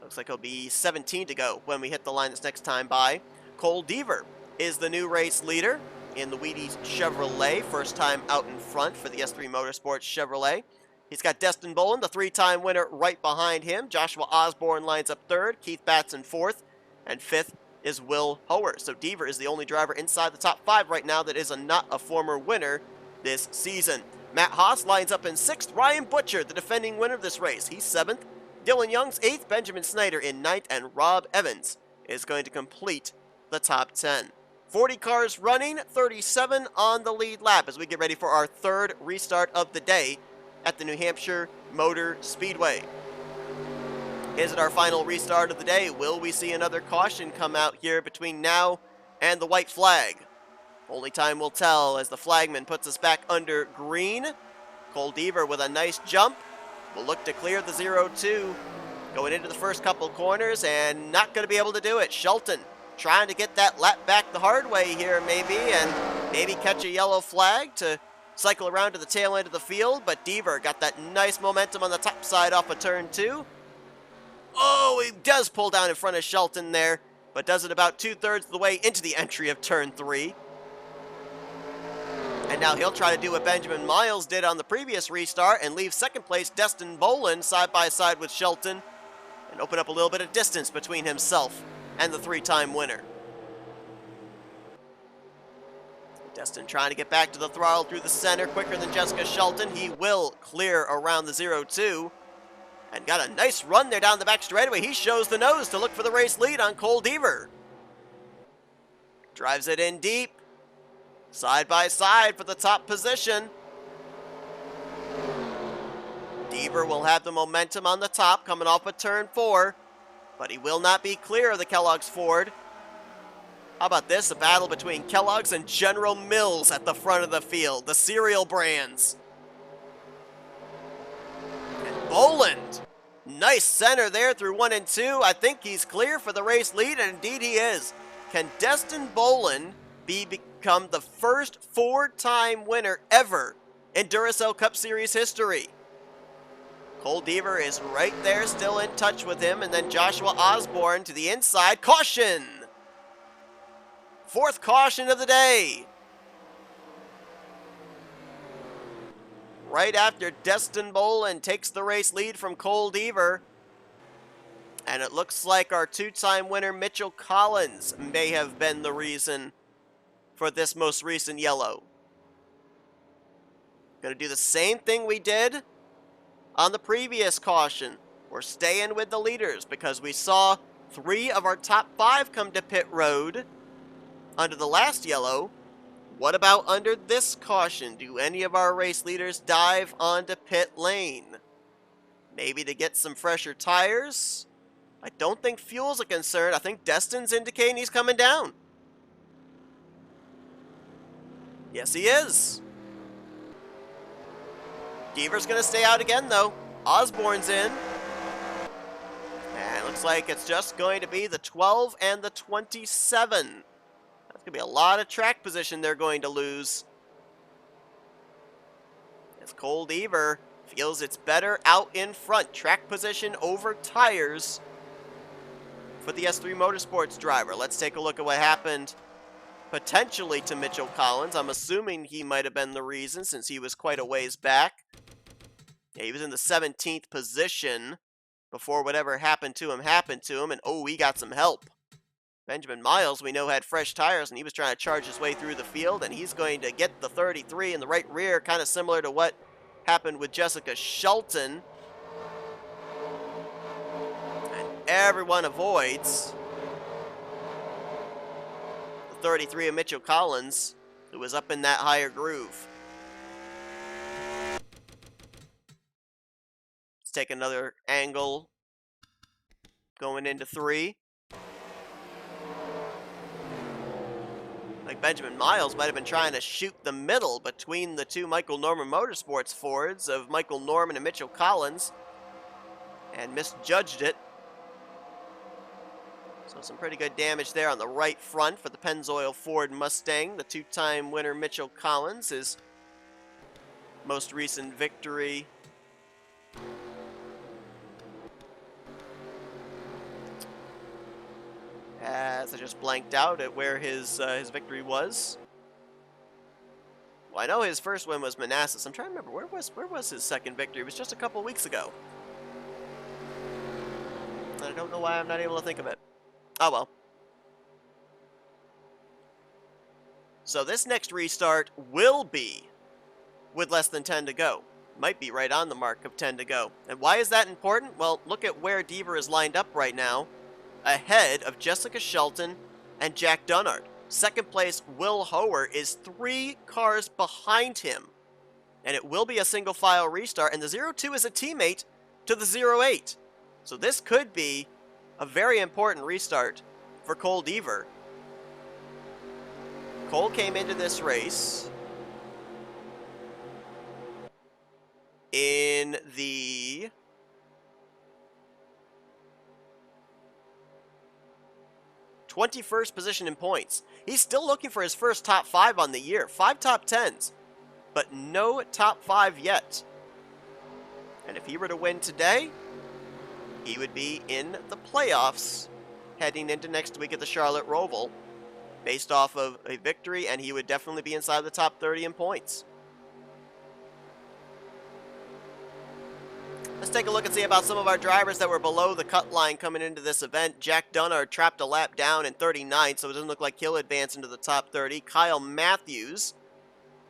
Looks like it'll be 17 to go when we hit the line this next time by. Cole Deaver is the new race leader in the Wheaties Chevrolet, first time out in front for the S3 Motorsports Chevrolet. He's got Destin Bolin, the 3-time winner, right behind him. Joshua Osborne lines up third, Keith Batson fourth, and fifth is Will Hoer. So Deaver is the only driver inside the top 5 right now that is not a former winner this season. Matt Haas lines up in 6th. Ryan Butcher, the defending winner of this race, he's 7th. Dylan Young's 8th, Benjamin Snyder in 9th, and Rob Evans is going to complete the top 10. 40 cars running, 37 on the lead lap as we get ready for our 3rd restart of the day at the New Hampshire Motor Speedway. Is it our final restart of the day? Will we see another caution come out here between now and the white flag? Only time will tell as the flagman puts us back under green. Cole Deaver with a nice jump will look to clear the 0-2 going into the first couple corners, and not going to be able to do it. Shelton trying to get that lap back the hard way here maybe, and maybe catch a yellow flag to cycle around to the tail end of the field, but Deaver got that nice momentum on the top side off of turn 2. Oh, he does pull down in front of Shelton there, but does it about 2/3 of the way into the entry of turn 3. And now he'll try to do what Benjamin Miles did on the previous restart and leave second place Destin Bolin side by side with Shelton and open up a little bit of distance between himself and the 3-time winner. Destin trying to get back to the throttle through the center quicker than Jessica Shelton. He will clear around the 0-2 and got a nice run there down the back straightaway. He shows the nose to look for the race lead on Cole Deaver. Drives it in deep. Side by side for the top position. Deaver will have the momentum on the top coming off of turn 4, but he will not be clear of the Kellogg's Ford. How about this? A battle between Kellogg's and General Mills at the front of the field, the cereal brands. And Boland, nice center there through 1 and 2. I think he's clear for the race lead, and indeed he is. Can Destin Boland become the first 4-time winner ever in Duracell Cup Series history? Cole Deaver is right there, still in touch with him, and then Joshua Osborne to the inside. Caution! 4th caution of the day. Right after Destin Boland takes the race lead from Cole Deaver. And it looks like our 2-time winner Mitchell Collins may have been the reason for this most recent yellow. Gonna do the same thing we did on the previous caution. We're staying with the leaders because we saw 3 of our top 5 come to pit road under the last yellow. What about under this caution? Do any of our race leaders dive onto pit lane? Maybe to get some fresher tires. I don't think fuel's a concern. I think Destin's indicating he's coming down. Yes, he is. Deaver's going to stay out again, though. Osborne's in. And it looks like it's just going to be the 12 and the 27. That's going to be a lot of track position they're going to lose. As Cole Deaver feels it's better out in front. Track position over tires for the S3 Motorsports driver. Let's take a look at what happened potentially to Mitchell Collins. I'm assuming he might have been the reason since he was quite a ways back. Yeah, he was in the 17th position before whatever happened to him, and oh, he got some help. Benjamin Miles, we know, had fresh tires, and he was trying to charge his way through the field, and he's going to get the 33 in the right rear, kind of similar to what happened with Jessica Shelton. And everyone avoids the 33 of Mitchell Collins, who was up in that higher groove. Let's take another angle going into 3. Like Benjamin Miles might have been trying to shoot the middle between the two Michael Norman Motorsports Fords of Michael Norman and Mitchell Collins, and misjudged it. So some pretty good damage there on the right front for the Pennzoil Ford Mustang. The two-time winner Mitchell Collins, his most recent victory as I just blanked out at where his victory was. Well, I know his first win was Manassas. I'm trying to remember, where was his second victory? It was just a couple weeks ago. I don't know why I'm not able to think of it. Oh well. So this next restart will be with less than 10 to go. Might be right on the mark of 10 to go. And why is that important? Well, look at where Deaver is lined up right now, ahead of Jessica Shelton and Jack Dunnard. Second place, Will Hoer, is 3 cars behind him. And it will be a single file restart, and the 02 is a teammate to the 08. So this could be a very important restart for Cole Deaver. Cole came into this race in the '21st position in points. He's still looking for his first top 5 on the year. 5 top 10s, but no top 5 yet. And if he were to win today, he would be in the playoffs heading into next week at the Charlotte Roval based off of a victory, and he would definitely be inside the top 30 in points. Let's take a look and see about some of our drivers that were below the cut line coming into this event. Jack Dunnard trapped a lap down in 39th, so it doesn't look like he'll advance into the top 30. Kyle Matthews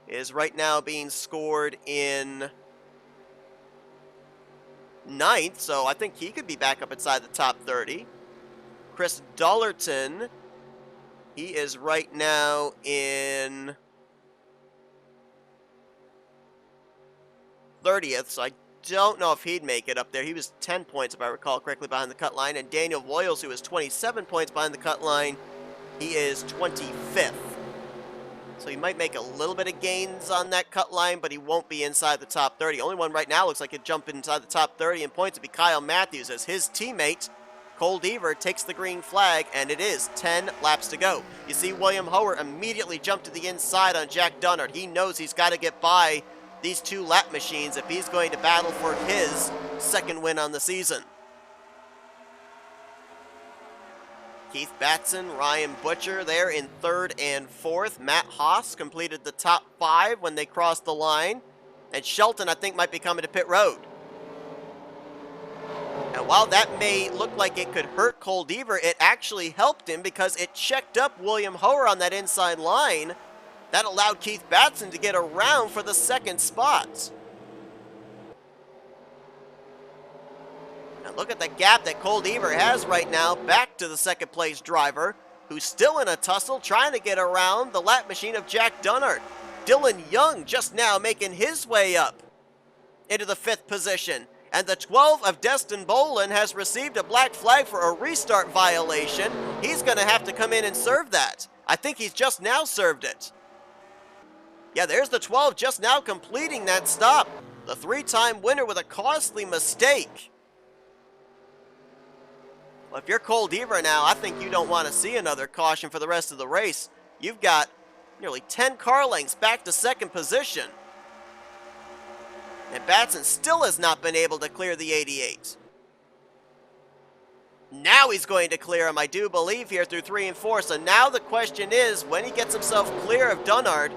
is right now being scored in 9th, so I think he could be back up inside the top 30. Chris Dollerton, he is right now in 30th, so I don't know if he'd make it up there. He was 10 points, if I recall correctly, behind the cut line. And Daniel Voiles, who is 27 points behind the cut line, he is 25th. So he might make a little bit of gains on that cut line, but he won't be inside the top 30. Only one right now looks like he'd jump inside the top 30 in points would be Kyle Matthews, as his teammate, Cole Deaver, takes the green flag, and it is 10 laps to go. You see William Hoer immediately jump to the inside on Jack Dunnard. He knows he's got to get by these 2 lap machines if he's going to battle for his second win on the season. Keith Batson, Ryan Butcher there in 3rd and 4th. Matt Haas completed the top 5 when they crossed the line. And Shelton, I think, might be coming to pit road. And while that may look like it could hurt Cole Deaver, it actually helped him because it checked up William Hoer on that inside line. That allowed Keith Batson to get around for the second spot. Now look at the gap that Cole Deaver has right now, back to the second place driver, who's still in a tussle trying to get around the lap machine of Jack Dunnard. Dylan Young just now making his way up into the 5th position. And the 12 of Destin Bolin has received a black flag for a restart violation. He's going to have to come in and serve that. I think he's just now served it. Yeah, there's the 12 just now completing that stop. The 3-time winner with a costly mistake. Well, if you're Cole Deaver now, I think you don't want to see another caution for the rest of the race. You've got nearly 10 car lengths back to second position. And Batson still has not been able to clear the 88. Now he's going to clear him, I do believe, here through 3 and 4. So now the question is, when he gets himself clear of Dunnard,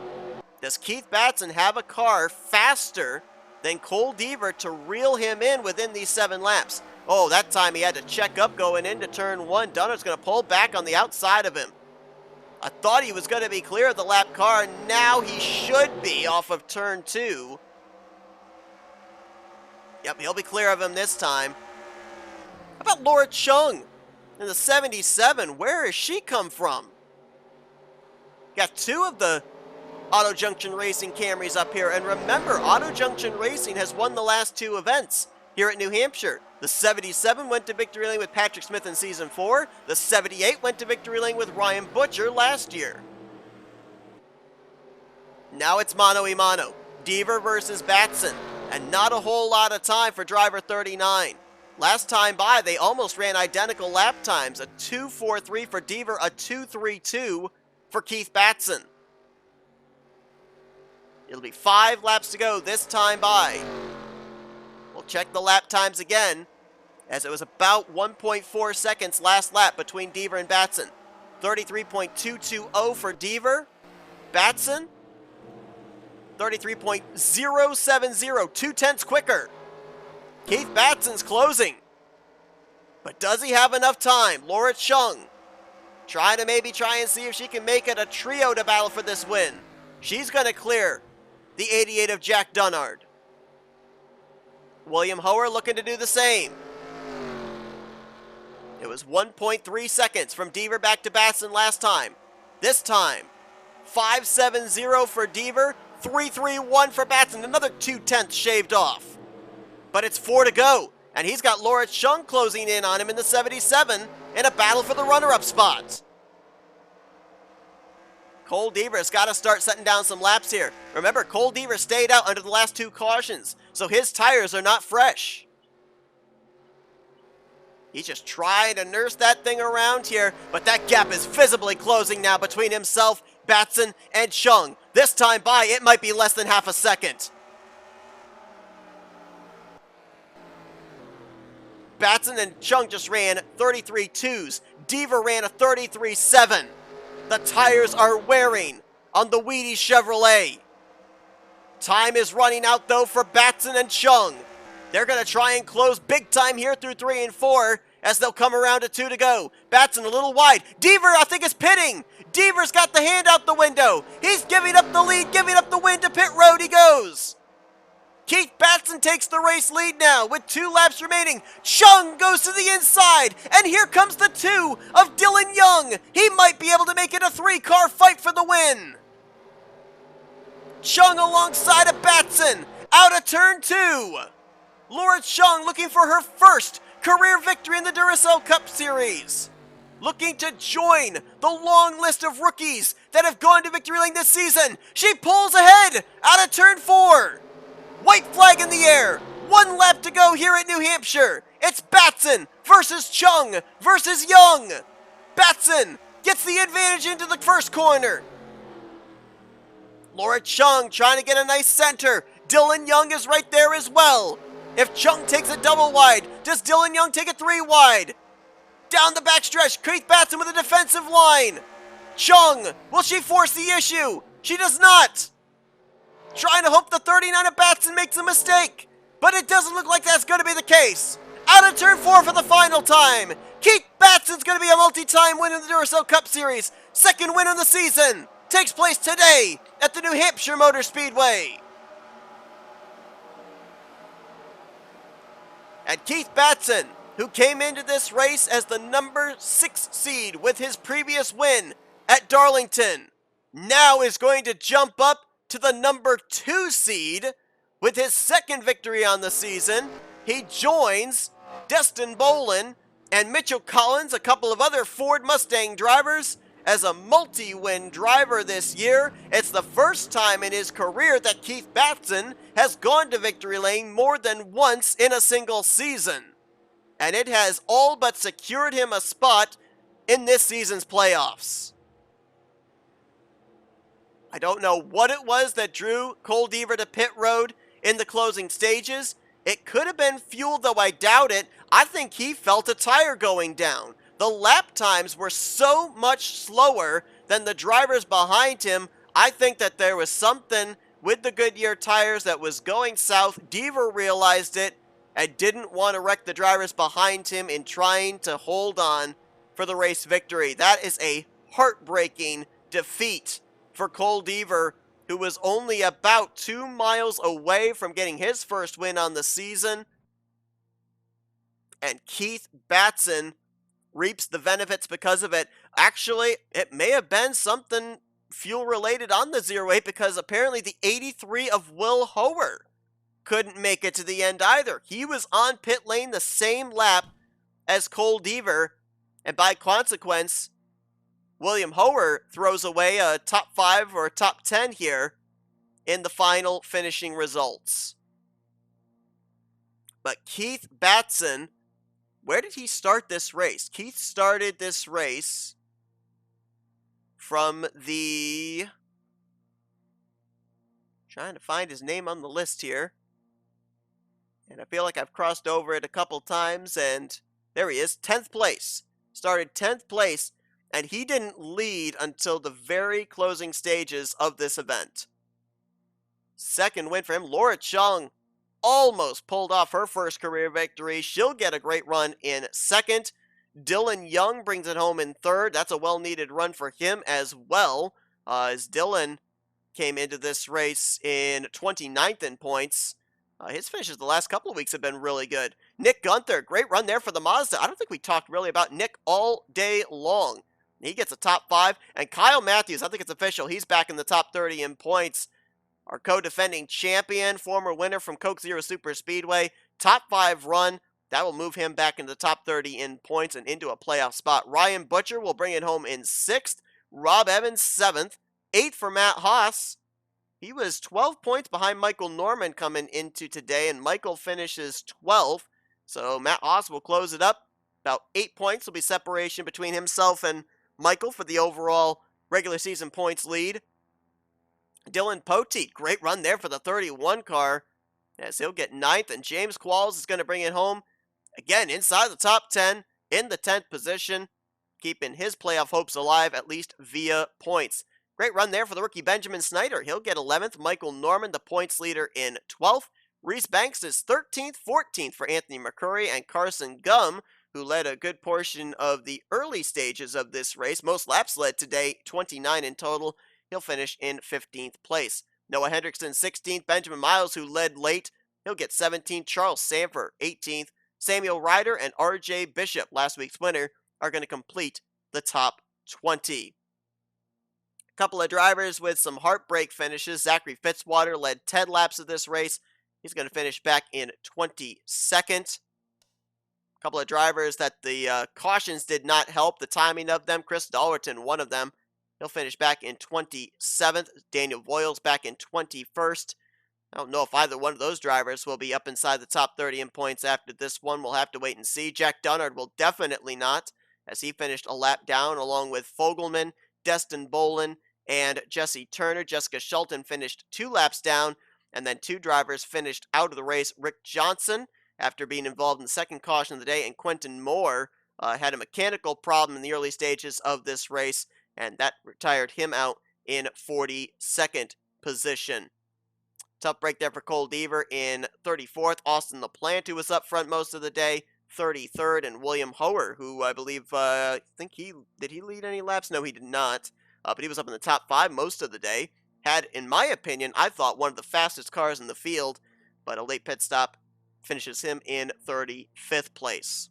does Keith Batson have a car faster than Cole Deaver to reel him in within these 7 laps? Oh, that time he had to check up going into turn 1. Dunnard's going to pull back on the outside of him. I thought he was going to be clear of the lap car. Now he should be off of turn 2. Yep, he'll be clear of him this time. How about Laura Chung in the 77? Where has she come from? Got 2 of the Auto Junction Racing Camrys up here. And remember, Auto Junction Racing has won the last 2 events here at New Hampshire. The 77 went to victory lane with Patrick Smith in Season 4. The 78 went to victory lane with Ryan Butcher last year. Now it's mano a mano. Deaver versus Batson. And not a whole lot of time for driver 39. Last time by, they almost ran identical lap times. A 2:43 for Deaver, a 2:32 for Keith Batson. It'll be 5 laps to go this time by. We'll check the lap times again, as it was about 1.4 seconds last lap between Deaver and Batson. 33.220 for Deaver. Batson, 33.070, 2/10 quicker. Keith Batson's closing. But does he have enough time? Laura Chung trying to maybe try and see if she can make it a trio to battle for this win. She's going to clear the 88 of Jack Dunnard. William Hoer looking to do the same. It was 1.3 seconds from Deaver back to Batson last time. This time, 5.70 for Deaver, 3.31 for Batson, another 2/10 shaved off. But it's 4 to go, and he's got Laura Chung closing in on him in the 77 in a battle for the runner-up spot. Cole Deaver has got to start setting down some laps here. Remember, Cole Deaver stayed out under the last 2 cautions, so his tires are not fresh. He's just trying to nurse that thing around here, but that gap is visibly closing now between himself, Batson, and Chung. This time by, it might be less than half a second. Batson and Chung just ran 33.2s. Deaver ran a 33.7. The tires are wearing on the Wheaties Chevrolet. Time is running out, though, for Batson and Chung. They're going to try and close big time here through 3 and 4 as they'll come around to 2 to go. Batson a little wide. Deaver, I think, is pitting. Deaver's got the hand out the window. He's giving up the lead, giving up the win. To pit road he goes. Keith Batson takes the race lead now with 2 laps remaining. Chung goes to the inside, and here comes the 2 of Dylan Young. He might be able to make it a 3-car fight for the win. Chung alongside of Batson, out of turn 2. Laura Chung looking for her first career victory in the Duracell Cup Series. Looking to join the long list of rookies that have gone to victory lane this season. She pulls ahead out of turn 4. White flag in the air. 1 lap to go here at New Hampshire. It's Batson versus Chung versus Young. Batson gets the advantage into the first corner. Laura Chung trying to get a nice center. Dylan Young is right there as well. If Chung takes a double wide, does Dylan Young take a 3 wide? Down the backstretch, Keith Batson with a defensive line. Chung, will she force the issue? She does not. Trying to hope the 39 of Batson makes a mistake, but it doesn't look like that's going to be the case. Out of turn 4 for the final time. Keith Batson's going to be a multi-time winner in the Duracell Cup Series. 2nd win of the season. Takes place today at the New Hampshire Motor Speedway. And Keith Batson, who came into this race as the number 6 seed with his previous win at Darlington, now is going to jump up to the number 2 seed with his 2nd victory on the season he joins Destin Bolin and Mitchell Collins, a couple of other Ford Mustang drivers, as a multi-win driver this year. It's the first time in his career that Keith Batson has gone to victory lane more than once in a single season. And it has all but secured him a spot in this season's playoffs. I don't know what it was that drew Cole Deaver to pit road in the closing stages. It could have been fuel, though I doubt it. I think he felt a tire going down. The lap times were so much slower than the drivers behind him. I think that there was something with the Goodyear tires that was going south. Deaver realized it and didn't want to wreck the drivers behind him in trying to hold on for the race victory. That is a heartbreaking defeat for Cole Deaver, who was only about 2 miles away from getting his first win on the season. And Keith Batson reaps the benefits because of it. Actually, it may have been something fuel-related on the 08, because apparently the 83 of Will Hoer couldn't make it to the end either. He was on pit lane the same lap as Cole Deaver, and by consequence, William Hoer throws away a top 5 or a top 10 here in the final finishing results. But Keith Batson, where did he start this race? Keith started this race from the... trying to find his name on the list here. And I feel like I've crossed over it a couple times, and there he is, 10th place. Started 10th place, and he didn't lead until the very closing stages of this event. Second win for him. Laura Chung almost pulled off her first career victory. She'll get a great run in second. Dylan Young brings it home in third. That's a well-needed run for him as well, as Dylan came into this race in 29th in points. His finishes the last couple of weeks have been really good. Nick Gunther, great run there for the Mazda. I don't think we talked really about Nick all day long. He gets a top 5. And Kyle Matthews, I think it's official, he's back in the top 30 in points. Our co-defending champion, former winner from Coke Zero Super Speedway, top 5 run. That will move him back into the top 30 in points and into a playoff spot. Ryan Butcher will bring it home in 6th. Rob Evans, 7th. 8th for Matt Haas. He was 12 points behind Michael Norman coming into today, and Michael finishes 12th. So Matt Haas will close it up. About 8 points will be separation between himself and Michael for the overall regular season points lead. Dylan Poteet, great run there for the 31 car, as he'll get 9th, and James Qualls is going to bring it home again inside the top 10 in the 10th position, keeping his playoff hopes alive at least via points. Great run there for the rookie Benjamin Snyder. He'll get 11th. Michael Norman, the points leader, in 12th. Reese Banks is 13th. 14th for Anthony McCurry, and Carson Gum, who led a good portion of the early stages of this race. Most laps led today, 29 in total. He'll finish in 15th place. Noah Hendrickson, 16th. Benjamin Miles, who led late, he'll get 17th. Charles Sanford, 18th. Samuel Ryder and RJ Bishop, last week's winner, are going to complete the top 20. Couple of drivers with some heartbreak finishes. Zachary Fitzwater led 10 laps of this race. He's going to finish back in 22nd. Couple of drivers that the cautions did not help the timing of them. Chris Dallerton, one of them. He'll finish back in 27th. Daniel Voiles back in 21st. I don't know if either one of those drivers will be up inside the top 30 in points after this one. We'll have to wait and see. Jack Dunnard will definitely not, as he finished a lap down along with Fogelman, Destin Bolin, and Jesse Turner. Jessica Schulten finished 2 laps down, and then 2 drivers finished out of the race. Rick Johnson, after being involved in the second caution of the day, and Quentin Moore had a mechanical problem in the early stages of this race, and that retired him out in 42nd position. Tough break there for Cole Deaver in 34th. Austin LaPlante, who was up front most of the day, 33rd, and William Hoer, who I believe, did he lead any laps? No, he did not, but he was up in the top 5 most of the day. Had, in my opinion, I thought one of the fastest cars in the field, but a late pit stop finishes him in 35th place.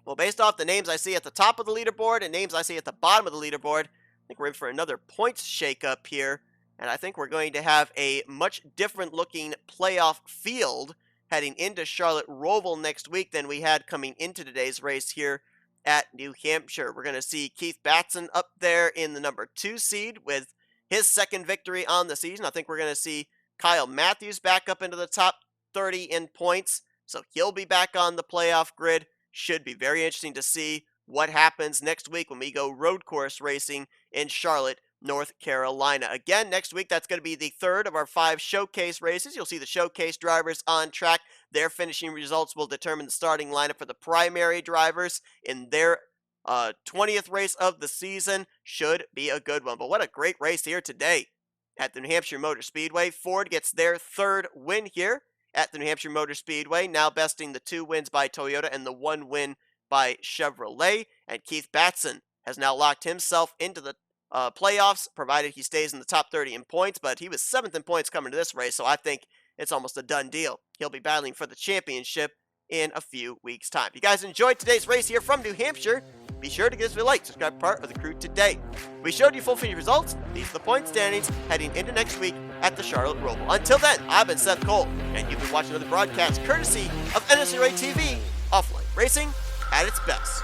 Well, based off the names I see at the top of the leaderboard and names I see at the bottom of the leaderboard, I think we're in for another points shakeup here, and I think we're going to have a much different looking playoff field heading into Charlotte Roval next week than we had coming into today's race here at New Hampshire. We're going to see Keith Batson up there in the number 2 seed with his second victory on the season. I think we're going to see Kyle Matthews back up into the top 30 in points, so he'll be back on the playoff grid. Should be very interesting to see what happens next week when we go road course racing in Charlotte, North Carolina. Again, next week, that's going to be the third of our 5 showcase races. You'll see the showcase drivers on track. Their finishing results will determine the starting lineup for the primary drivers in their 20th race of the season. Should be a good one. But what a great race here today at the New Hampshire Motor Speedway. Ford gets their 3rd win here at the New Hampshire Motor Speedway, now besting the 2 wins by Toyota and the 1 win by Chevrolet. And Keith Batson has now locked himself into the playoffs, provided he stays in the top 30 in points, but he was 7th in points coming to this race, so I think it's almost a done deal. He'll be battling for the championship in a few weeks' time. If you guys enjoyed today's race here from New Hampshire, be sure to give us a like, subscribe, part of the crew today. We showed you full finish results. These are the point standings heading into next week at the Charlotte Roval. Until then, I've been Seth Cole, and you've been watching another broadcast courtesy of NNSCRA TV, offline racing at its best.